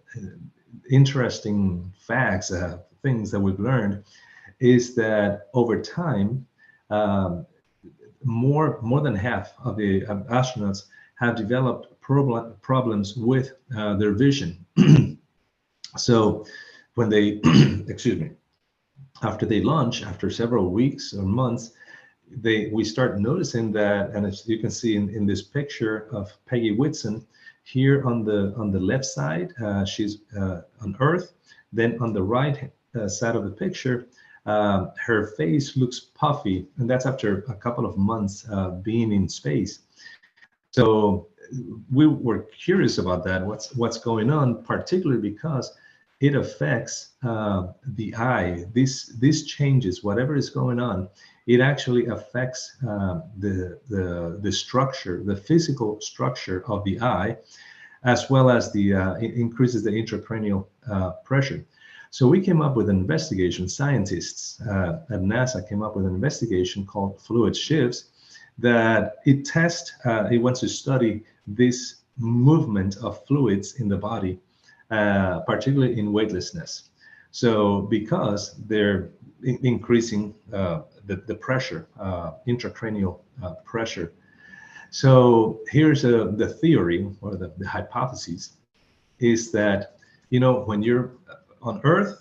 interesting facts, things that we've learned, is that over time, more than half of the astronauts have developed problems with their vision. So when they, excuse me, after they launch, after several weeks or months, we start noticing that, and as you can see in this picture of Peggy Whitson, here on the left side, she's on Earth. Then on the right side of the picture, her face looks puffy, and that's after a couple of months being in space. So we were curious about that, what's going on, particularly because it affects the eye. This changes, whatever is going on, it actually affects the structure, the physical structure of the eye, as well as it increases the intracranial pressure. So we came up with an investigation, scientists at NASA came up with an investigation called fluid shifts, that it wants to study this movement of fluids in the body, particularly in weightlessness. So because they're increasing the pressure, intracranial pressure. So here's the theory, or the hypothesis, is that, when you're on Earth,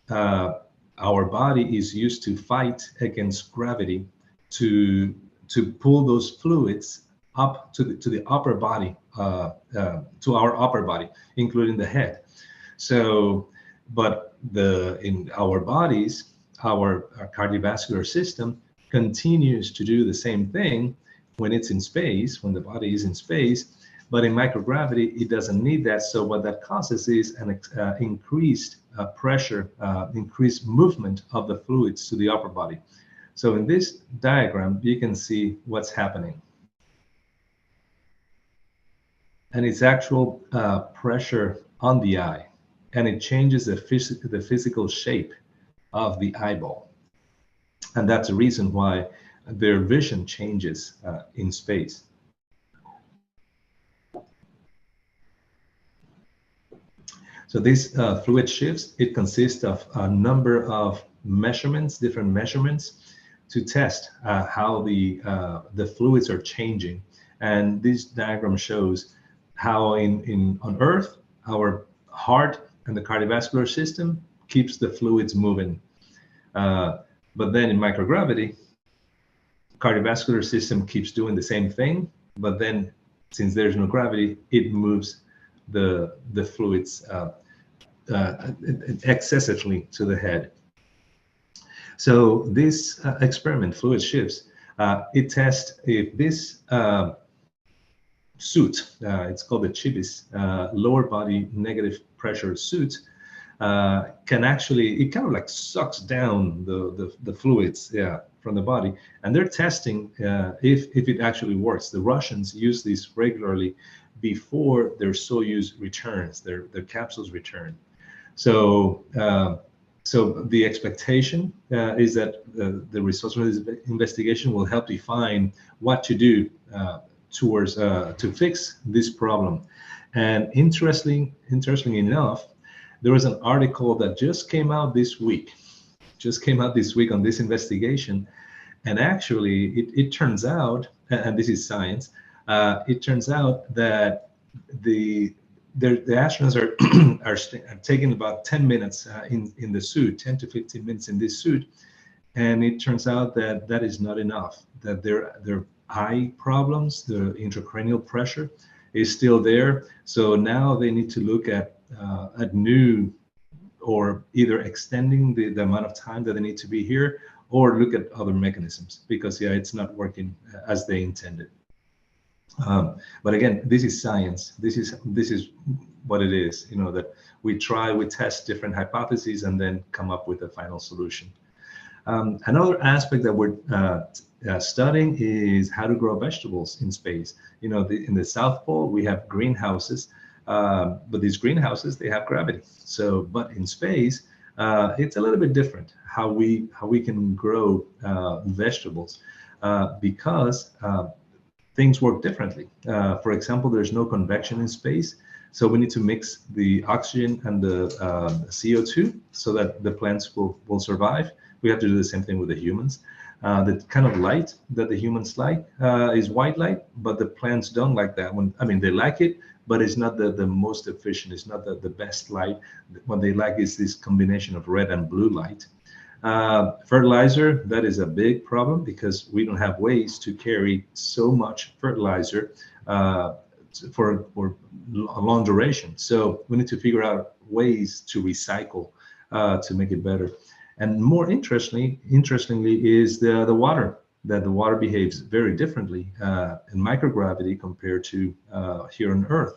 our body is used to fight against gravity to pull those fluids up to the upper body, to our upper body, including the head. So, but in our bodies, our cardiovascular system continues to do the same thing when it's in space, when the body is in space. But in microgravity, it doesn't need that. So what that causes is an increased pressure, increased movement of the fluids to the upper body. So in this diagram, you can see what's happening. And it's actual pressure on the eye, and it changes the physical shape of the eyeball. And that's the reason why their vision changes in space. So these fluid shifts, it consists of a number of measurements, different measurements, to test how the fluids are changing. And this diagram shows how on Earth, our heart and the cardiovascular system keeps the fluids moving. But then in microgravity, cardiovascular system keeps doing the same thing, but then since there's no gravity, it moves the fluids excessively to the head. So this experiment, fluid shifts, it tests if this suit, it's called the CHIBIS, lower body negative pressure suit, can actually, it kind of like sucks down the fluids, from the body. And they're testing if it actually works. The Russians use this regularly before their Soyuz returns, their capsules return. So so the expectation is that the results of this investigation will help define what to do towards to fix this problem. And interestingly enough, there was an article that just came out this week on this investigation. And actually, it turns out, and this is science, it turns out that the astronauts are taking about 10 minutes in the suit, 10 to 15 minutes in this suit. And it turns out that that is not enough, that their eye problems, the intracranial pressure, is still there. So now they need to look at new, or either extending the amount of time that they need to be here, or look at other mechanisms, because it's not working as they intended. But again, this is science. This is what it is, that we test different hypotheses and then come up with a final solution. Another aspect that we're studying is how to grow vegetables in space. In the South Pole, we have greenhouses, but these greenhouses, they have gravity. But in space, it's a little bit different how we can grow vegetables, because things work differently. For example, there's no convection in space, so we need to mix the oxygen and the CO2 so that the plants will survive. We have to do the same thing with the humans. The kind of light that the humans like is white light, but the plants don't like that. They like it, but it's not the most efficient. It's not the best light. What they like is this combination of red and blue light. Fertilizer, that is a big problem, because we don't have ways to carry so much fertilizer for a long duration. So we need to figure out ways to recycle to make it better. And more interestingly is the water, that the water behaves very differently in microgravity compared to here on Earth.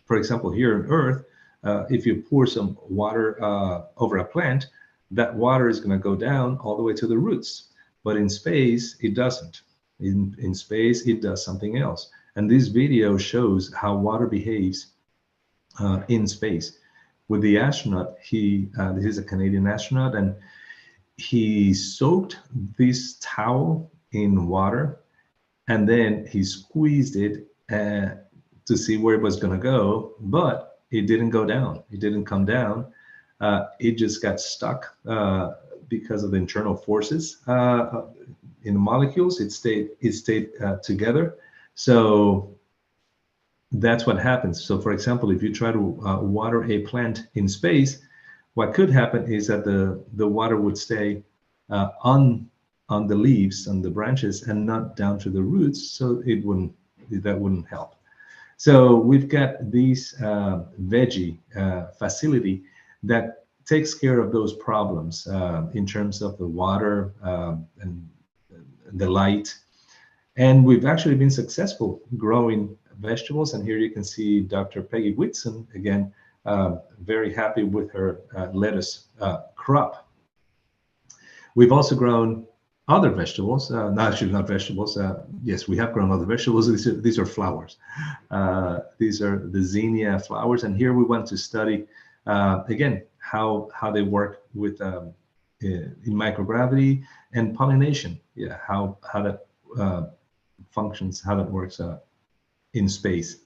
For example, here on Earth, if you pour some water over a plant, that water is going to go down all the way to the roots. But in space, it doesn't. In space, it does something else. And this video shows how water behaves in space. With the astronaut, this is a Canadian astronaut, and he soaked this towel in water, and then he squeezed it to see where it was going to go, but it didn't go down. It didn't come down. It just got stuck because of the internal forces in the molecules. It stayed together. So that's what happens. So for example, if you try to water a plant in space, what could happen is that the water would stay on the leaves, on the branches, and not down to the roots. So that wouldn't help. So we've got this veggie facility that takes care of those problems in terms of the water and the light. And we've actually been successful growing vegetables. And here you can see Dr. Peggy Whitson, again, very happy with her lettuce crop. We've also grown other vegetables, not vegetables. Yes, we have grown other vegetables. These are flowers. These are the zinnia flowers. And here we want to study, again, how they work with in microgravity and pollination. Yeah, how that functions, how that works in space.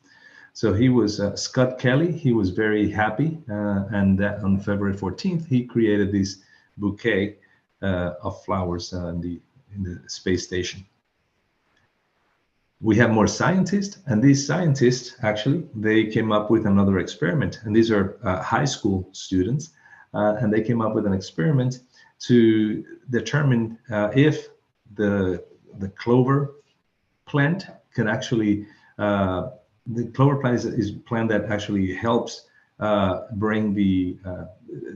So he was Scott Kelly. He was very happy, and that on February 14th, he created this bouquet of flowers in the space station. We have more scientists, and these scientists actually, they came up with another experiment, and these are high school students, and they came up with an experiment to determine if the clover plant can actually the clover plant is a plant that actually helps bring the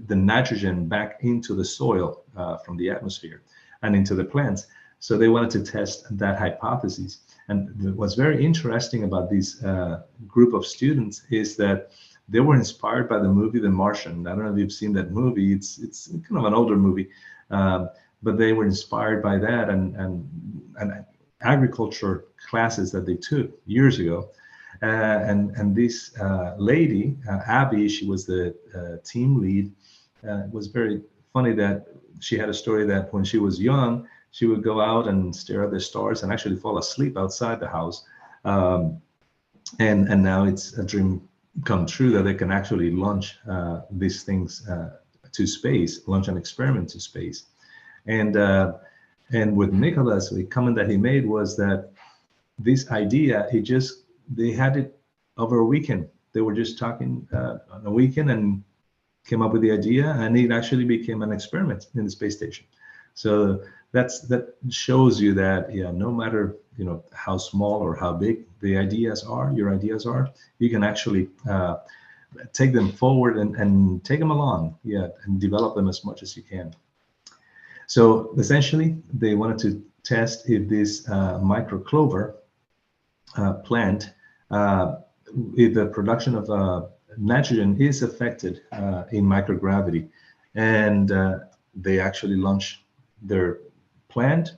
nitrogen back into the soil from the atmosphere and into the plants. So they wanted to test that hypothesis. And what's very interesting about this group of students is that they were inspired by the movie The Martian. I don't know if you've seen that movie. It's kind of an older movie, but they were inspired by that and agriculture classes that they took years ago. And this lady, Abby, she was the team lead. It was very funny that she had a story that when she was young, she would go out and stare at the stars and actually fall asleep outside the house. And now it's a dream come true that they can actually launch these things to space, launch an experiment to space. And with Nicholas, the comment that he made was that this idea, they had it over a weekend. They were just talking on a weekend and came up with the idea, and it actually became an experiment in the space station. So that shows you that, yeah, no matter how small or how big your ideas are, you can actually take them forward and take them along, and develop them as much as you can. So essentially, they wanted to test if this microclover plant, if the production of nitrogen is affected in microgravity. And they actually launched their plant.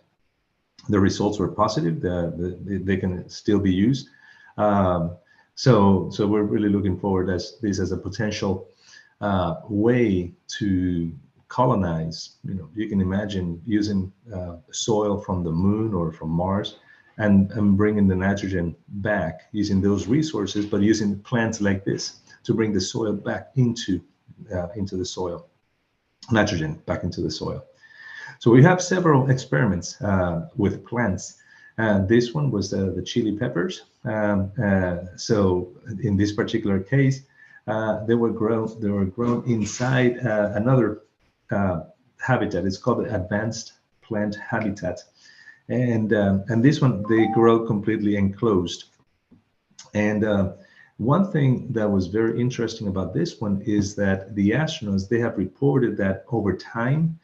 The results were positive. They can still be used. So we're really looking forward as this as a potential way to colonize. You can imagine using soil from the moon or from Mars and bringing the nitrogen back, using those resources, but using plants like this to bring the soil back into the soil, nitrogen back into the soil. So we have several experiments with plants. This one was the chili peppers. So in this particular case, they were grown inside another habitat. It's called the advanced plant habitat, and this one they grow completely enclosed. And one thing that was very interesting about this one is that the astronauts, they have reported that over time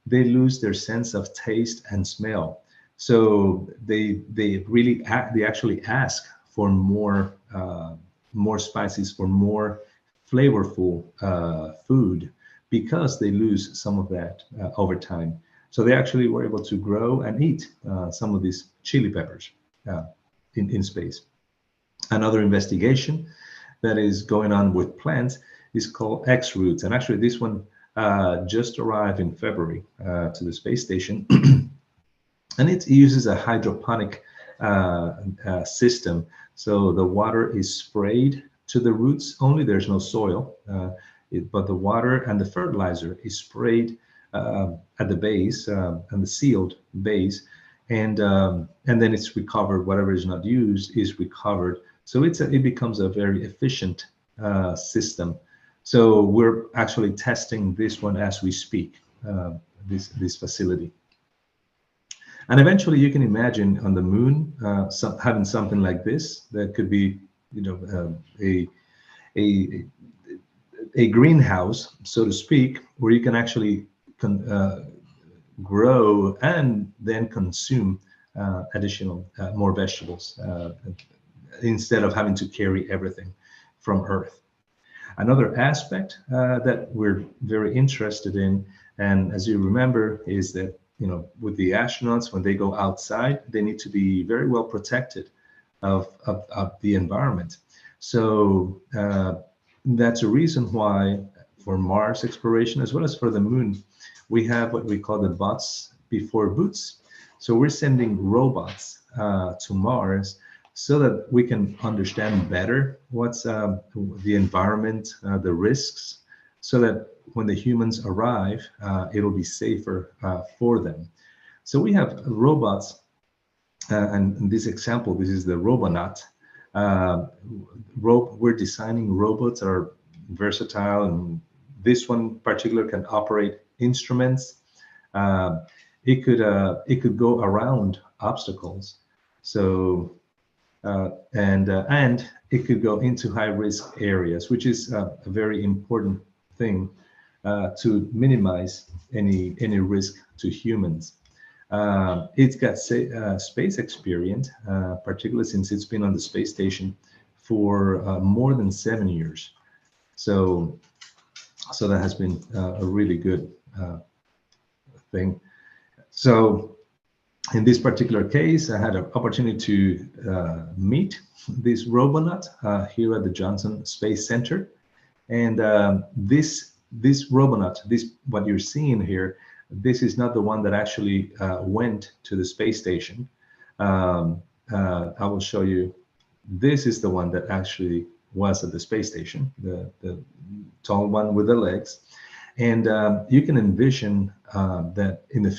they lose their sense of taste and smell. So they actually ask for more spices, for more flavorful food, because they lose some of that over time. So they actually were able to grow and eat some of these chili peppers in space. Another investigation that is going on with plants is called X-roots, and actually this one just arrived in February to the space station. And it uses a hydroponic system. So the water is sprayed to the roots only. There's no soil, but the water and the fertilizer is sprayed at the base, and the sealed base, and then it's recovered. Whatever is not used is recovered. So it becomes a very efficient system. So we're actually testing this one as we speak, this facility. And eventually, you can imagine on the moon having something like this. That could be, a greenhouse, so to speak, where you can actually grow and then consume additional more vegetables instead of having to carry everything from Earth. Another aspect that we're very interested in, and as you remember, is that with the astronauts, when they go outside, they need to be very well protected of the environment. So that's a reason why for Mars exploration, as well as for the moon, we have what we call the bots before boots. So we're sending robots to Mars so that we can understand better what's the environment, the risks, so that when the humans arrive, it'll be safer for them. So we have robots, and in this example, this is the Robonaut. We're designing robots that are versatile, and this one in particular can operate instruments. It could go around obstacles. So and it could go into high-risk areas, which is a very important thing to minimize any risk to humans. It's got space experience, particularly since it's been on the space station for more than 7 years. So that has been a really good thing. So in this particular case, I had an opportunity to meet this Robonaut here at the Johnson Space Center. And this Robonaut, what you're seeing here, this is not the one that actually went to the space station. I will show you. This is the one that actually was at the space station, the tall one with the legs. And you can envision that in the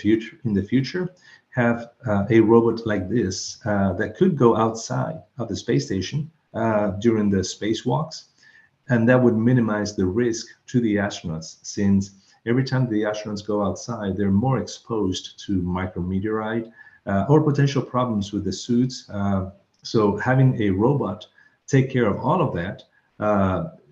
future, have a robot like this that could go outside of the space station during the spacewalks. And that would minimize the risk to the astronauts, since every time the astronauts go outside, they're more exposed to micrometeorite, or potential problems with the suits. So having a robot take care of all of that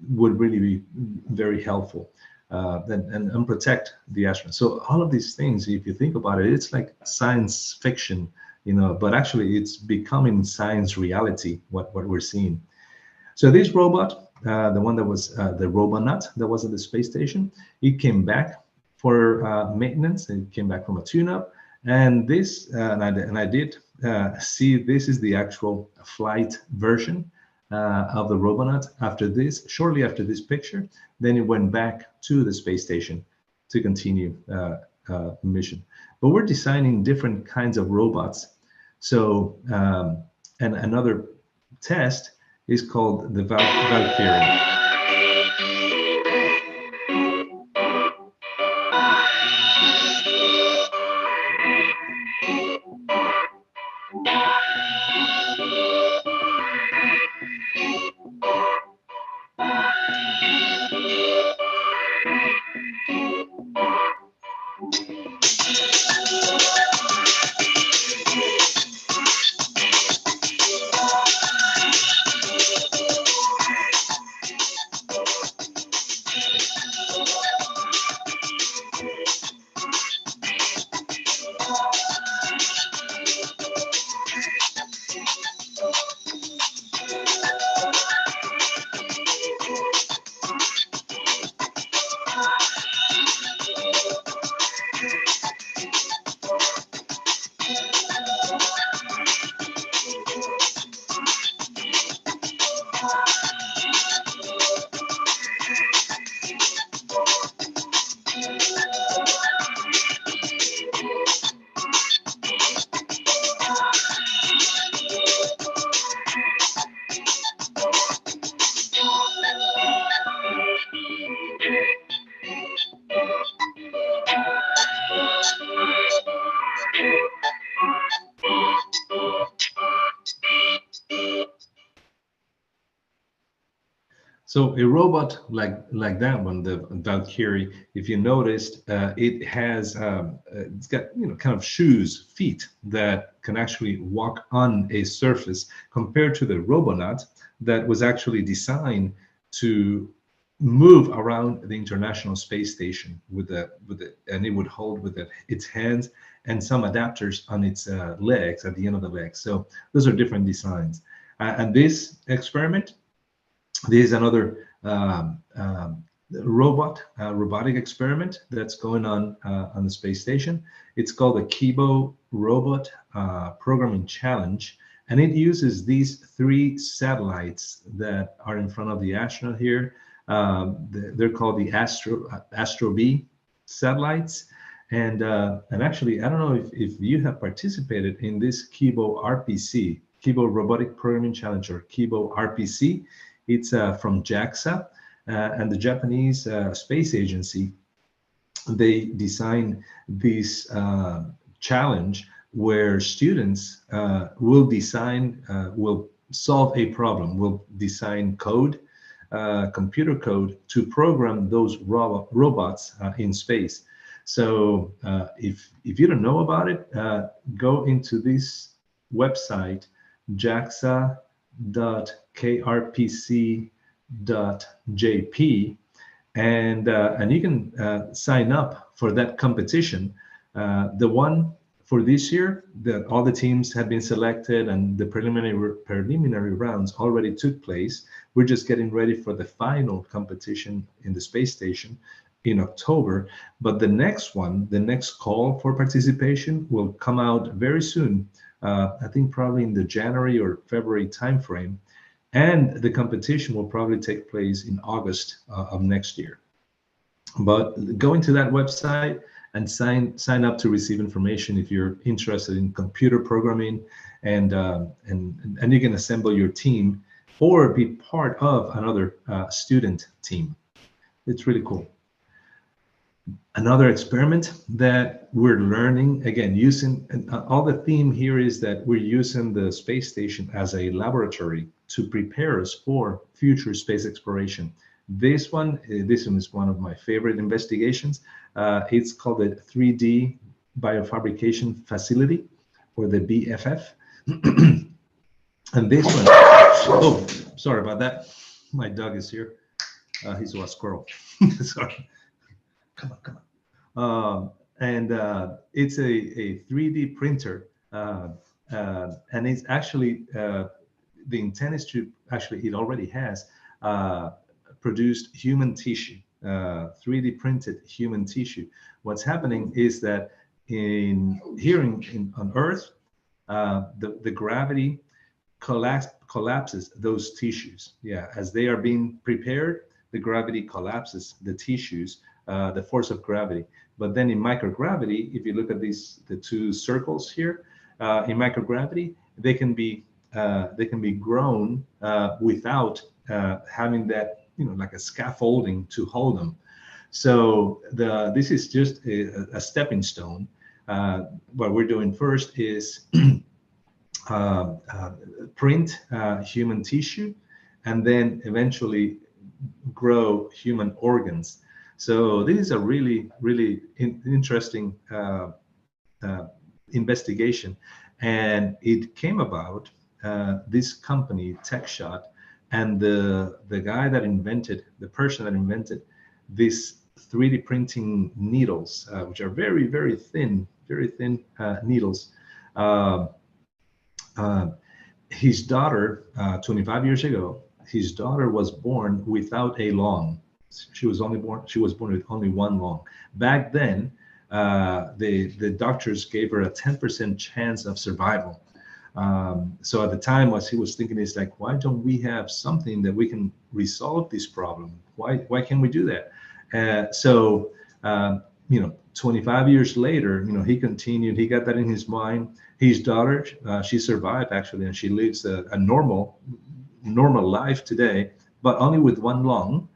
would really be very helpful. And protect the astronauts. So all of these things, if you think about it, it's like science fiction, but actually it's becoming science reality, what we're seeing. So this robot, the one that was the Robonaut that was at the space station, it came back for maintenance. It came back from a tune-up. And this, and I did see, this is the actual flight version of the Robonaut. After this, shortly after this picture, then it went back to the space station to continue the mission. But we're designing different kinds of robots. So, and another test is called the Valkyrie. So a robot like that one, the Valkyrie, if you noticed, it has it's got kind of shoes, feet that can actually walk on a surface, compared to the Robonaut that was actually designed to move around the International Space Station with and it would hold with its hands and some adapters on its legs, at the end of the legs. So those are different designs. And this experiment, this is another robotic experiment that's going on the space station. It's called the Kibo Robot Programming Challenge, and it uses these 3 satellites that are in front of the astronaut here. They're called the Astro B satellites, and actually, I don't know if you have participated in this Kibo RPC, Kibo Robotic Programming Challenge, or Kibo RPC. It's from JAXA and the Japanese Space Agency. They designed this challenge where students will solve a problem, will design code, computer code, to program those robots in space. So if you don't know about it, go into this website, jaxa.krpc.jp, and you can sign up for that competition. The one for this year, that all the teams have been selected and the preliminary rounds already took place. We're just getting ready for the final competition in the space station in October. But the next one, the next call for participation, will come out very soon. I think probably in the January or February timeframe, and the competition will probably take place in August of next year. But go into that website and sign up to receive information if you're interested in computer programming, and you can assemble your team or be part of another student team. It's really cool. Another experiment that we're learning, again, using, and all the theme here is that we're using the space station as a laboratory to prepare us for future space exploration. This one is one of my favorite investigations. It's called the 3D Biofabrication Facility. or the BFF. And this one, oh, sorry about that. My dog is here. He's a squirrel. Sorry. Come on. And it's a 3D printer. And it's actually, the intent is to, actually, it already has produced human tissue, 3D printed human tissue. What's happening is that on Earth, the gravity collapses those tissues. Yeah, as they are being prepared, the gravity collapses the tissues, the force of gravity. But then in microgravity, if you look at the two circles here, in microgravity, they can be grown without having that, like a scaffolding to hold them. So this is just a stepping stone. What we're doing first is print human tissue, and then eventually grow human organs. So this is a really, really interesting investigation, and it came about this company TechShot, and the guy that invented, the person that invented this 3D printing needles, which are very, very thin needles. His daughter, 25 years ago, his daughter was born without a lung. She was born with only one lung. Back then, the doctors gave her a 10% chance of survival. So at the time, what he was thinking is like, why don't we have something that we can resolve this problem? Why can't we do that? So 25 years later, he continued. He got that in his mind. His daughter, she survived actually, and she lives a normal life today, but only with one lung.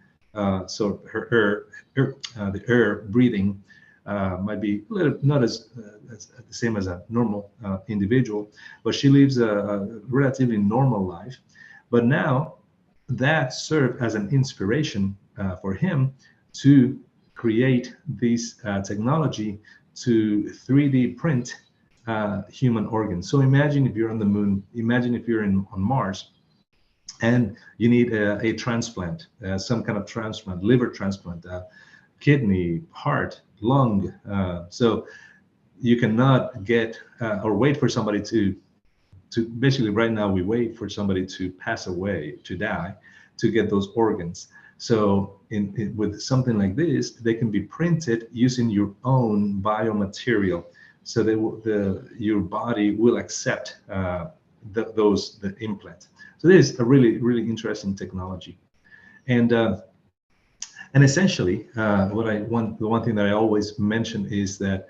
So the air breathing might be a little, not as the same as a normal individual, but she lives a relatively normal life. But now that served as an inspiration for him to create this technology to 3D print human organs. So imagine if you're on the moon, imagine if you're on Mars, and you need a transplant, some kind of transplant, liver transplant, kidney, heart, lung. So you cannot get or wait for somebody to basically right now we wait for somebody to pass away, to die, to get those organs. So with something like this, they can be printed using your own biomaterial, so that your body will accept the implant. So this is a really, really interesting technology, and essentially, the one thing that I always mention is that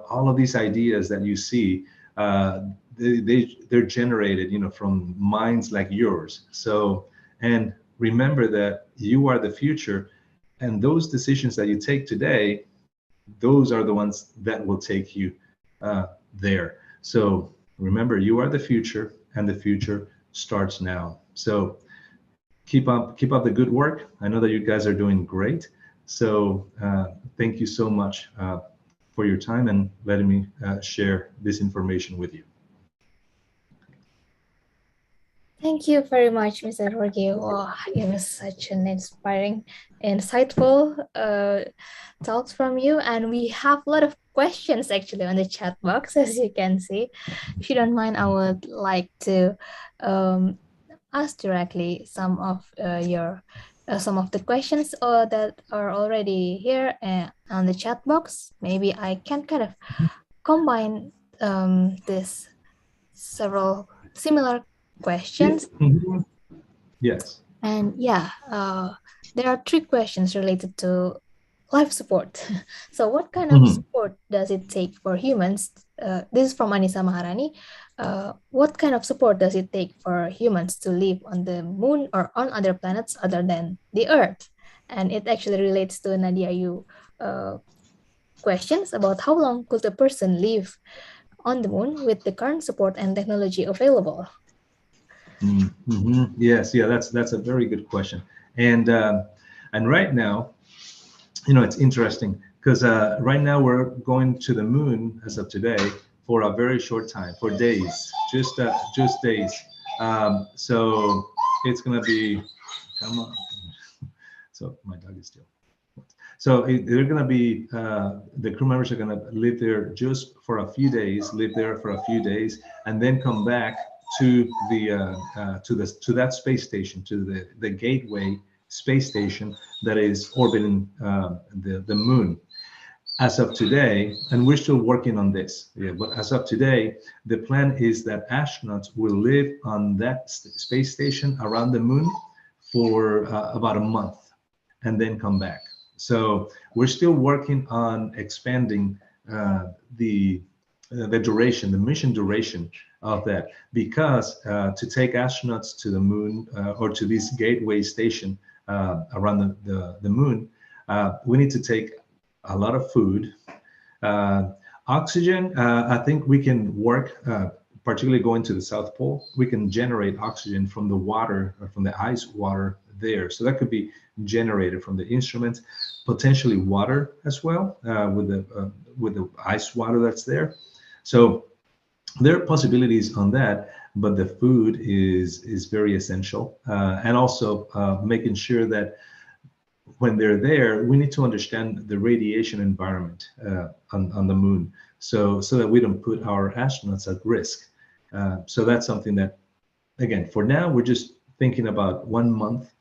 all of these ideas that you see, they're generated from minds like yours. So, and remember that you are the future, and those decisions that you take today, those are the ones that will take you there. So remember, you are the future, and the future starts now. So keep up the good work. I know that you guys are doing great. So thank you so much for your time and letting me share this information with you. Thank you very much, Mr. Jorge. Wow, it was such an inspiring, insightful talks from you. And we have a lot of questions actually on the chat box, as you can see. If you don't mind, I would like to ask directly some of the questions that are already here on the chat box. Maybe I can kind of combine this several similar questions. Mm-hmm. Yes. And yeah, there are 3 questions related to life support. So what kind of support does it take for humans? This is from Anissa Maharani. What kind of support does it take for humans to live on the moon or on other planets other than the Earth? And it actually relates to Nadia Yu questions about how long could a person live on the moon with the current support and technology available? Mm-hmm. Yes, yeah, that's a very good question. And right now, it's interesting because right now we're going to the moon as of today for a very short time, for days, just days. So it's going to be, come on. So my dog is still. So they're going to be, the crew members are going to live there just for a few days, and then come back to to that space station, to the gateway space station that is orbiting the moon. As of today, and we're still working on this, but as of today, the plan is that astronauts will live on that space station around the moon for about a month and then come back. So we're still working on expanding the duration, the mission duration of that, because to take astronauts to the moon or to this gateway station around the moon, we need to take a lot of food, oxygen. I think we can work, particularly going to the South Pole, we can generate oxygen from the water, or from the ice water there. So that could be generated from the instruments, potentially water as well, with the ice water that's there. So there are possibilities on that, but the food is very essential, and also making sure that when they're there, we need to understand the radiation environment on the moon, so that we don't put our astronauts at risk. So that's something that, again, for now, we're just thinking about 1 month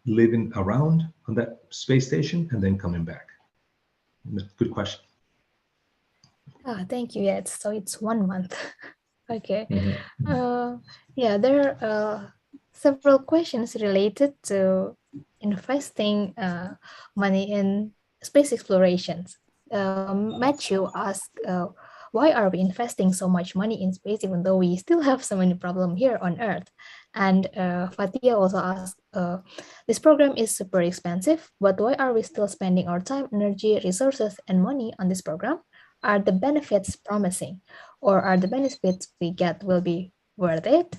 living around on that space station and then coming back. Good question. Thank you. Yeah, it's 1 month. Okay. Mm-hmm. Yeah, there are several questions related to investing money in space explorations. Matthew asked, why are we investing so much money in space even though we still have so many problems here on Earth? And Fatia also asked, this program is super expensive, but why are we still spending our time, energy, resources, and money on this program? Are the benefits promising, or are the benefits we get will be worth it?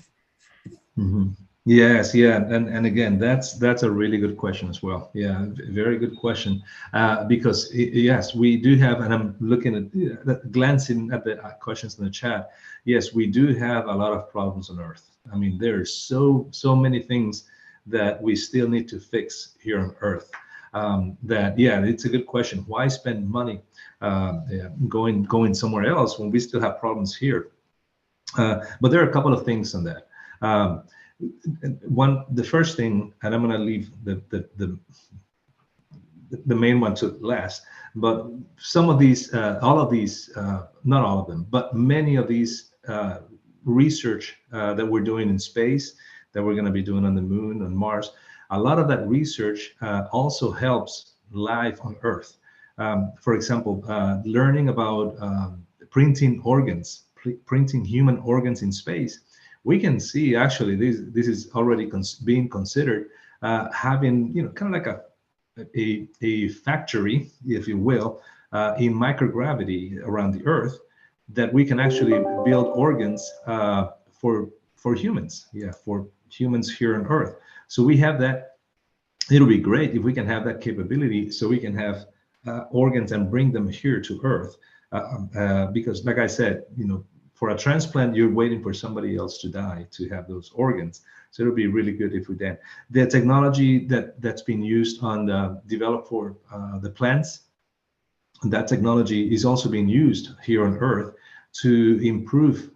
Mm-hmm. Yes, yeah, and again, that's a really good question as well. Yeah, very good question, because yes, we do have, and I'm looking at, glancing at the questions in the chat. Yes, we do have a lot of problems on Earth. I mean, there's so many things that we still need to fix here on Earth. That, yeah, it's a good question. Why spend money going somewhere else when we still have problems here? But there are a couple of things on that. The first thing, and I'm going to leave the main one to last, but some of these, all of these, not all of them, but many of these research that we're doing in space, that we're going to be doing on the moon, on Mars, a lot of that research also helps life on Earth. For example, learning about printing organs, printing human organs in space. We can see, actually, this is already being considered, having, kind of like a factory, if you will, in microgravity around the Earth, that we can actually build organs for humans, for humans here on Earth. So we have that. It'll be great if we can have that capability, so we can have organs and bring them here to Earth, because, like I said, for a transplant, you're waiting for somebody else to die to have those organs. So it'll be really good if we did. The technology that's been used on developed for the plants, that technology is also being used here on Earth to improve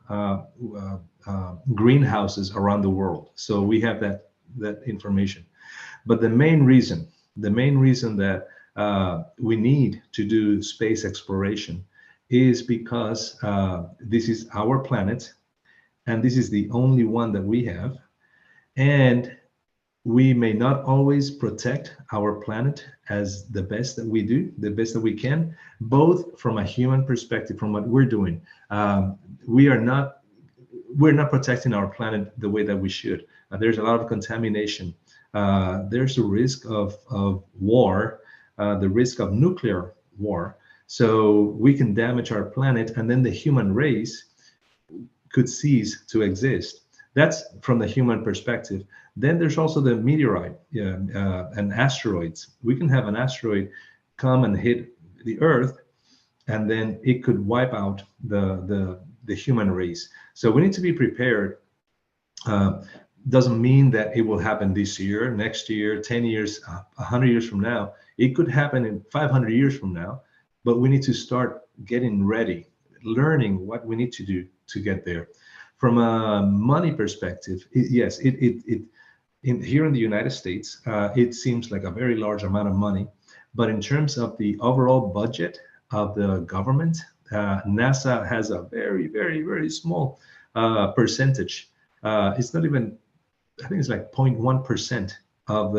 greenhouses around the world. So we have that information. But the main reason that we need to do space exploration is because this is our planet, and this is the only one that we have, and we may not always protect our planet as the best that we do, the best that we can, both from a human perspective, from what we're doing. We're not protecting our planet the way that we should. There's a lot of contamination. There's a risk of war, the risk of nuclear war. So we can damage our planet, and then the human race could cease to exist. That's from the human perspective. Then there's also the meteorite and asteroids. We can have an asteroid come and hit the Earth, and then it could wipe out the human race. So we need to be prepared. Doesn't mean that it will happen this year, next year, 10 years, 100 years from now. It could happen in 500 years from now, but we need to start getting ready, learning what we need to do to get there. From a money perspective, here in the United States, it seems like a very large amount of money, but in terms of the overall budget of the government, NASA has a very, very, very small percentage. It's not even, I think it's like 0.1% of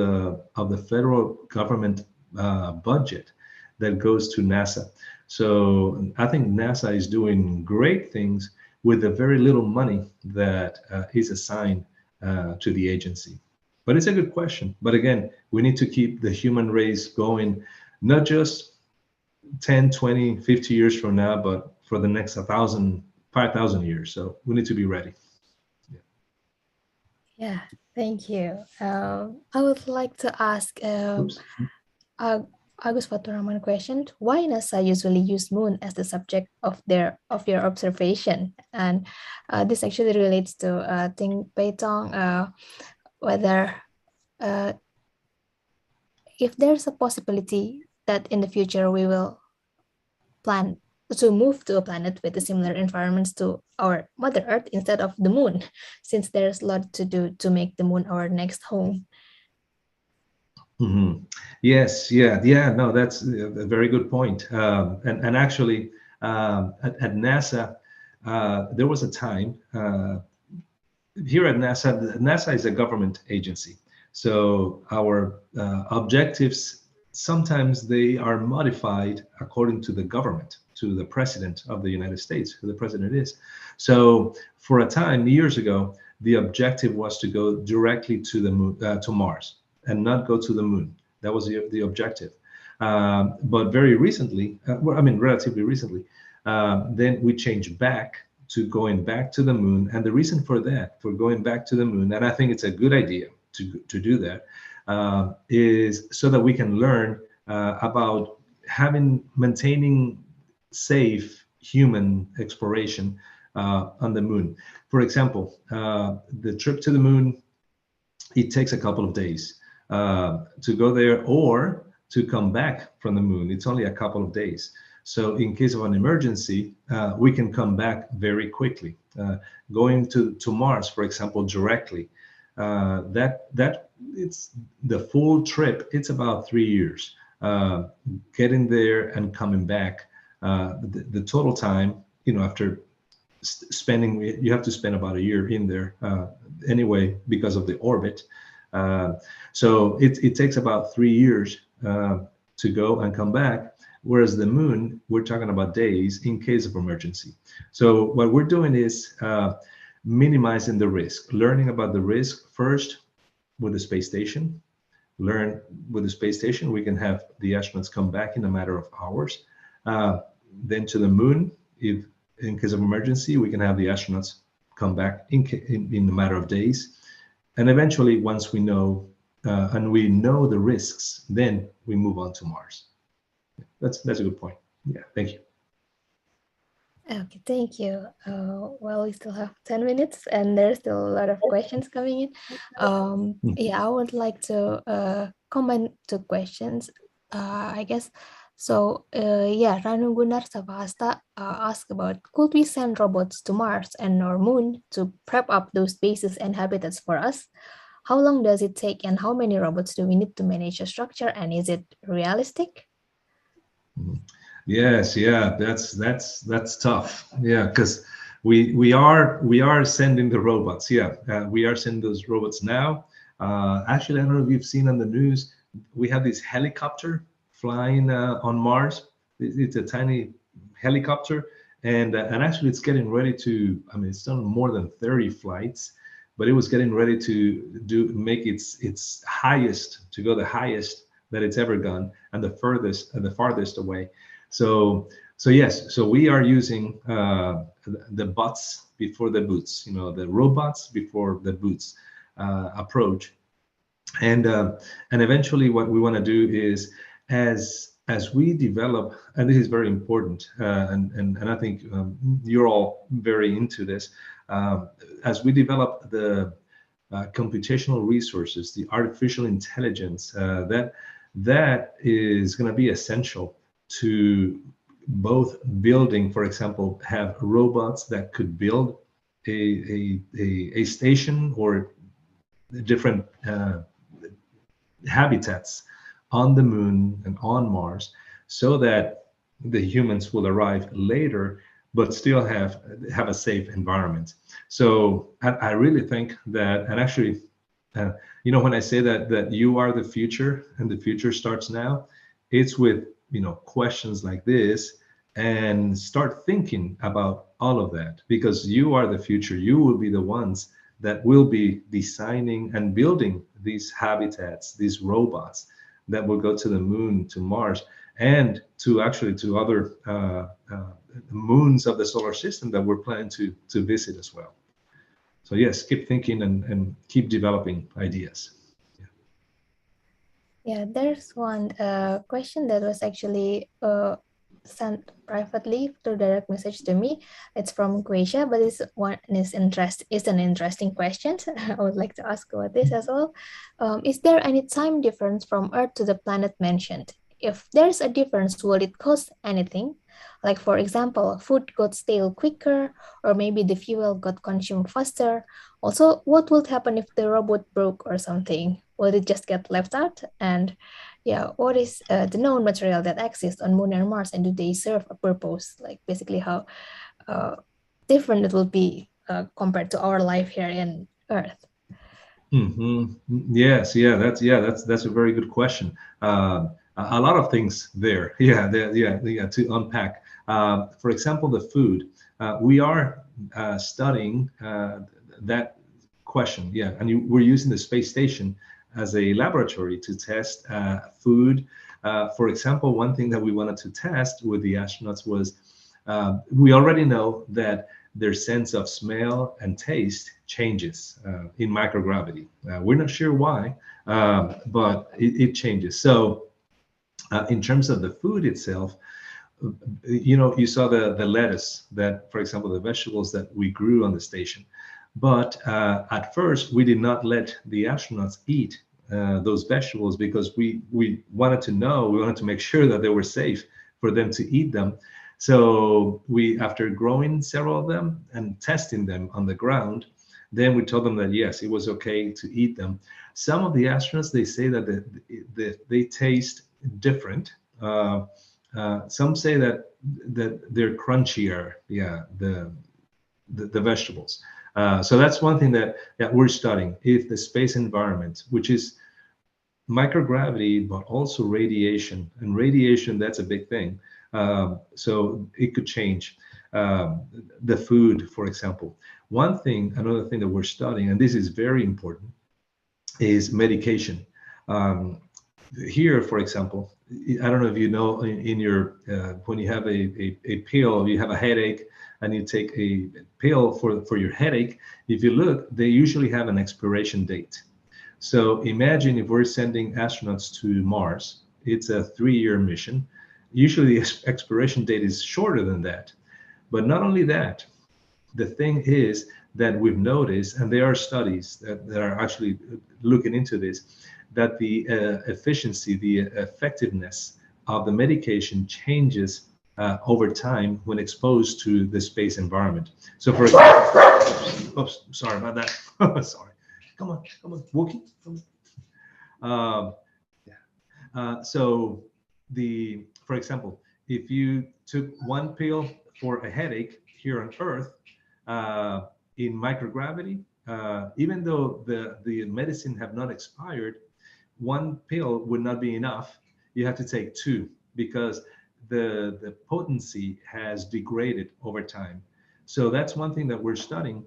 the federal government budget that goes to NASA. So I think NASA is doing great things with the very little money that is assigned to the agency. But it's a good question. But again, we need to keep the human race going, not just 10, 20, 50 years from now, but for the next 1,000, 5,000 years. So we need to be ready. Yeah, thank you. I would like to ask Agus Faturaman question: why NASA usually use moon as the subject of your observation? And this actually relates to Ting Peitong, whether if there's a possibility that in the future we will plan to move to a planet with a similar environments to our Mother Earth instead of the moon, since there's a lot to do to make the moon our next home. Mm-hmm. Yes, no, that's a very good point. And actually, at NASA, there was a time here at NASA is a government agency. So our objectives, sometimes they are modified according to the government, to the president of the United States, who the president is. So for a time, years ago, the objective was to go directly to the moon, to Mars, and not go to the moon. That was the objective. But very recently, relatively recently, then we changed back to going back to the moon. And the reason for that, for going back to the moon, and I think it's a good idea to do that, is so that we can learn about maintaining safe human exploration on the moon. For example, the trip to the moon, it takes a couple of days to go there, or to come back from the moon. It's only a couple of days. So in case of an emergency, we can come back very quickly. Going to Mars, for example, directly, that it's the full trip. It's about 3 years. Getting there and coming back, the total time, after spending, you have to spend about a year in there anyway because of the orbit. So it takes about 3 years to go and come back. Whereas the moon, we're talking about days in case of emergency. So what we're doing is minimizing the risk, learning about the risk first with the space station. Learn with the space station, we can have the astronauts come back in a matter of hours. Then to the moon, if in case of emergency, we can have the astronauts come back in a matter of days. And eventually, once we know and we know the risks, then we move on to Mars. That's a good point. Yeah, thank you. Okay, thank you. Well, we still have 10 minutes and there's still a lot of questions coming in. Yeah, I would like to combine two questions, I guess. So, yeah, Ranu Gunar Savasta asked about, could we send robots to Mars and or Moon to prep up those bases and habitats for us? How long does it take and how many robots do we need to manage a structure, and is it realistic? Yes, yeah, that's tough. Yeah, because we are sending the robots. Yeah, we are sending those robots now. Actually, I don't know if you've seen on the news, we have this helicopter flying on Mars. It's a tiny helicopter, and actually it's getting ready to. I mean, it's done more than 30 flights, but it was getting ready to make its highest, to go the highest that it's ever gone, and the farthest away. So yes, so we are using the butts before the boots, the robots before the boots approach. And eventually what we want to do is, as as we develop, and this is very important, and I think you're all very into this, as we develop the computational resources, the artificial intelligence, that is going to be essential to both building, for example, have robots that could build a station or different habitats on the moon and on Mars, so that the humans will arrive later but still have a safe environment. So I really think that, and actually, you know, when I say that you are the future and the future starts now, it's with, you know, questions like this, and start thinking about all of that, because you are the future. You will be the ones that will be designing and building these habitats, these robots that will go to the moon, to Mars, and to actually to other moons of the solar system that we're planning to visit as well. So yes, keep thinking and keep developing ideas. Yeah, there's one question that was actually sent privately through direct message to me. It's from Quasia, but it's an interesting question. I would like to ask about this as well. Is there any time difference from Earth to the planet mentioned? If there's a difference, will it cost anything? Like, for example, food got stale quicker, or maybe the fuel got consumed faster. Also, what would happen if the robot broke or something? Will it just get left out? And yeah, what is the known material that exists on Moon and Mars, and do they serve a purpose? Like basically how different it will be compared to our life here in Earth. Yes, that's a very good question. A lot of things there. Yeah, to unpack. For example, the food. We are studying that question. Yeah, and we're using the space station as a laboratory to test food. For example, one thing that we wanted to test with the astronauts was we already know that their sense of smell and taste changes in microgravity. We're not sure why, but it changes. So in terms of the food itself, you know, you saw the lettuce that, for example, the vegetables that we grew on the station. But at first, we did not let the astronauts eat those vegetables, because we wanted to make sure that they were safe for them to eat them. So we, after growing several of them and testing them on the ground, then we told them that yes, it was okay to eat them. Some of the astronauts, they say that they taste different. Some say that they're crunchier. Yeah, the vegetables. So that's one thing that we're studying. If the space environment, which is microgravity, but also radiation, and radiation, that's a big thing. So it could change the food, for example. Another thing that we're studying, and this is very important, is medication. Here, for example, I don't know if you know, in your when you have a pill, you have a headache, and you take a pill for your headache. If you look, they usually have an expiration date. So imagine if we're sending astronauts to Mars. It's a 3-year mission. Usually the expiration date is shorter than that. But not only that, the thing is that we've noticed, and there are studies that are actually looking into this, that the efficiency, the effectiveness of the medication changes over time when exposed to the space environment. So for example, oops, sorry about that. Sorry. Come on, Wookie. So for example, if you took one pill for a headache here on Earth, in microgravity, even though the medicine have not expired, one pill would not be enough. You have to take 2, because the potency has degraded over time. So that's one thing that we're studying.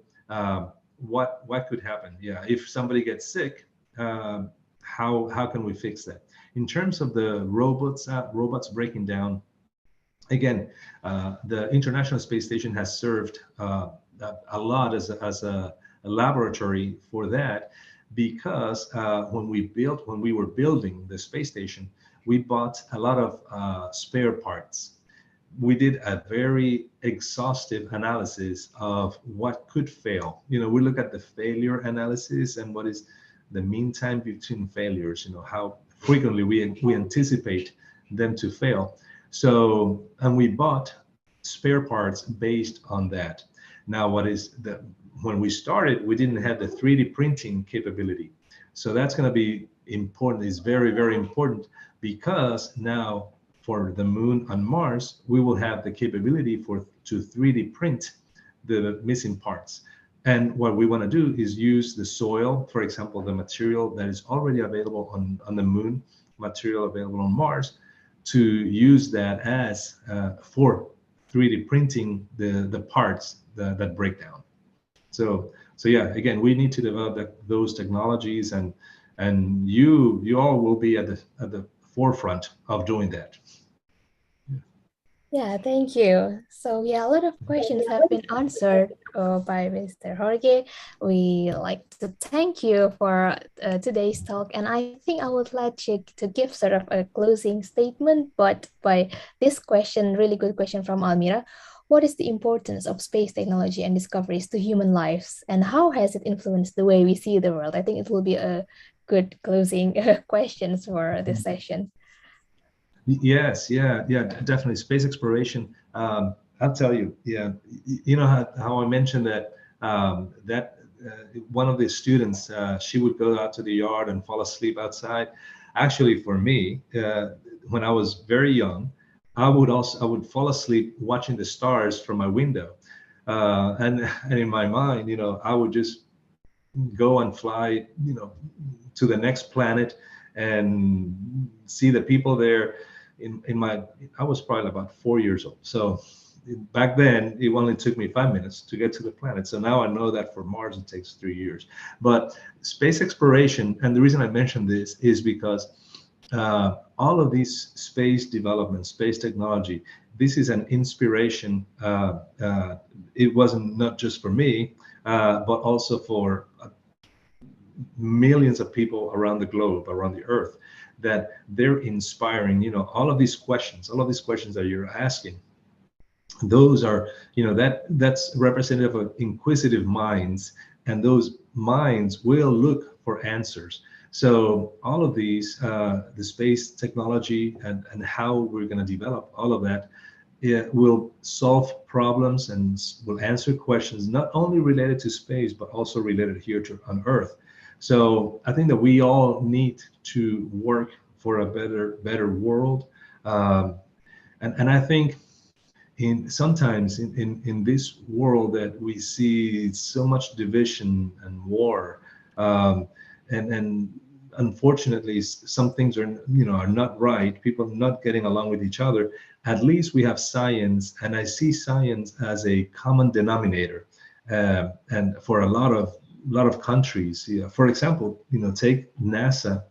What could happen? Yeah, if somebody gets sick, how can we fix that? In terms of the robots breaking down, again, the International Space Station has served a lot as a laboratory for that, because when we were building the space station, we bought a lot of spare parts. We did a very exhaustive analysis of what could fail. We look at the failure analysis and what is the mean time between failures, how frequently we anticipate them to fail. So, and we bought spare parts based on that. Now, when we started, we didn't have the 3D printing capability. So that's going to be important. It's very, very important, because now for the moon and Mars, we will have the capability to 3D print the missing parts. And what we want to do is use the soil, for example, the material that is already available on the moon, material available on Mars, to use that as for 3D printing the parts that break down. So yeah, again, we need to develop those technologies, and you all will be at the forefront of doing that. Yeah, thank you. So yeah, a lot of questions have been answered by Mr. Jorge. We like to thank you for today's talk, and I think I would like you to give sort of a closing statement, but by this question, really good question from Almira. What is the importance of space technology and discoveries to human lives, and how has it influenced the way we see the world? I think it will be a good closing questions for this session. Yes, yeah, definitely. Space exploration. I'll tell you, yeah, you know how I mentioned that one of the students, she would go out to the yard and fall asleep outside. Actually, for me, when I was very young, I would fall asleep watching the stars from my window, and in my mind, I would just go and fly, to the next planet and see the people there. I was probably about 4 years old. So back then, it only took me 5 minutes to get to the planet. So now I know that for Mars, it takes 3 years. But space exploration, and the reason I mentioned this is because all of these space development, space technology, this is an inspiration. It wasn't not just for me, but also for millions of people around the globe, around the Earth, that they're inspiring. All of these questions that you're asking, those are, that's representative of inquisitive minds, and those minds will look for answers. So all of these, the space technology and how we're going to develop all of that, it will solve problems and will answer questions not only related to space, but also related here on Earth. So I think that we all need to work for a better world. And I think sometimes in this world that we see so much division and war, and unfortunately some things are not right, people not getting along with each other. At least we have science, and I see science as a common denominator, and for a lot of countries. For example, take NASA,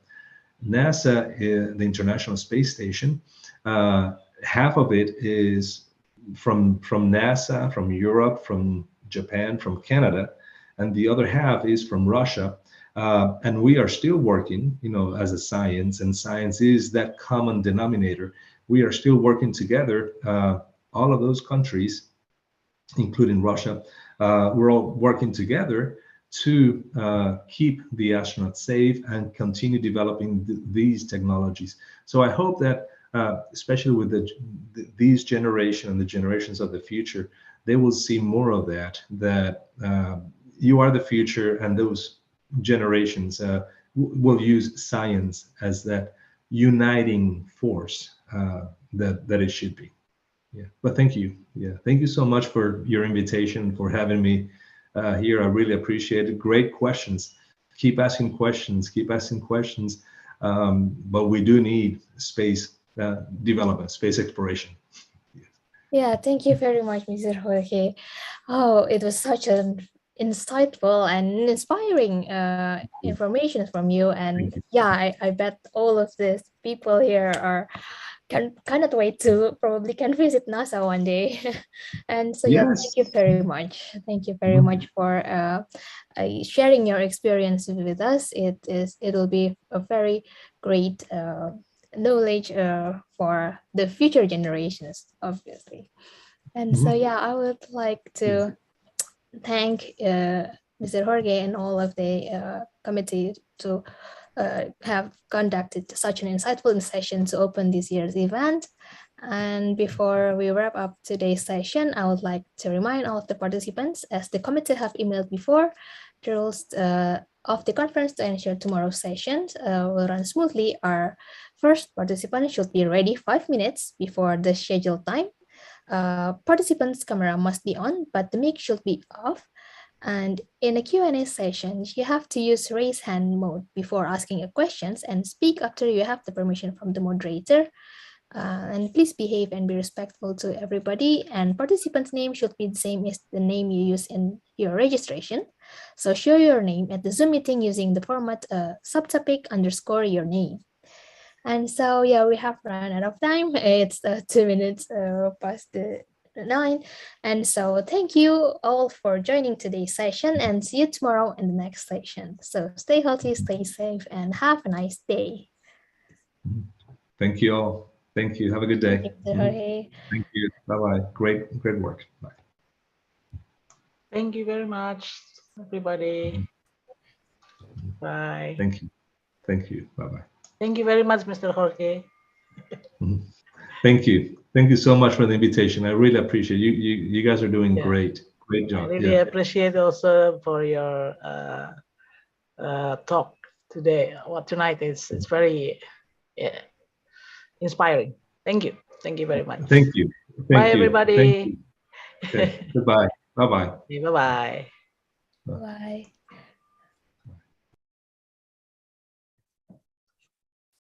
the International Space Station. Half of it is from NASA, from Europe, from Japan, from Canada, and the other half is from Russia. And we are still working, as a science, and science is that common denominator. We are still working together, all of those countries, including Russia. We're all working together to keep the astronauts safe and continue developing these technologies. So I hope that, especially with these generation and the generations of the future, they will see more of that you are the future, and those generations will use science as that uniting force that it should be. Yeah, but thank you. Yeah, thank you so much for your invitation, for having me here. I really appreciate it. Great questions. Keep asking questions. But we do need space development, space exploration. Yeah, thank you very much, Mr. Jorge. Oh, it was such an insightful and inspiring information from you. And yeah, I bet all of these people here cannot wait to probably can visit NASA one day. And so yeah, Yes. thank you very much. Thank you very much for sharing your experience with us. It'll be a very great knowledge for the future generations, obviously. And so, yeah, I would like to thank Mr. Jorge and all of the committee to have conducted such an insightful session to open this year's event. And before we wrap up today's session, I would like to remind all of the participants, as the committee have emailed before, the rules of the conference to ensure tomorrow's sessions will run smoothly. Our first participant should be ready 5 minutes before the scheduled time. Participants' camera must be on, but the mic should be off. And in a Q&A session, you have to use raise hand mode before asking a questions and speak after you have the permission from the moderator. And please behave and be respectful to everybody. And participant's name should be the same as the name you use in your registration. So show your name at the Zoom meeting using the format subtopic_ your name. And so, yeah, we have run out of time. It's 2 minutes past the 9. And so thank you all for joining today's session, and see you tomorrow in the next session. So stay healthy, stay safe, and have a nice day. Thank you all. Thank you. Have a good day. Thank you. Bye-bye. Great work. Bye. Thank you very much, everybody. Bye. Thank you. Thank you. Bye-bye. Thank you very much, Mr. Jorge. Thank you. Thank you so much for the invitation. I really appreciate it. You guys are doing great job. I really appreciate also for your talk today. Tonight it's very inspiring. Thank you. Thank you very much. Thank you. Bye, everybody. Okay. Goodbye. Bye-bye. Bye-bye. Bye.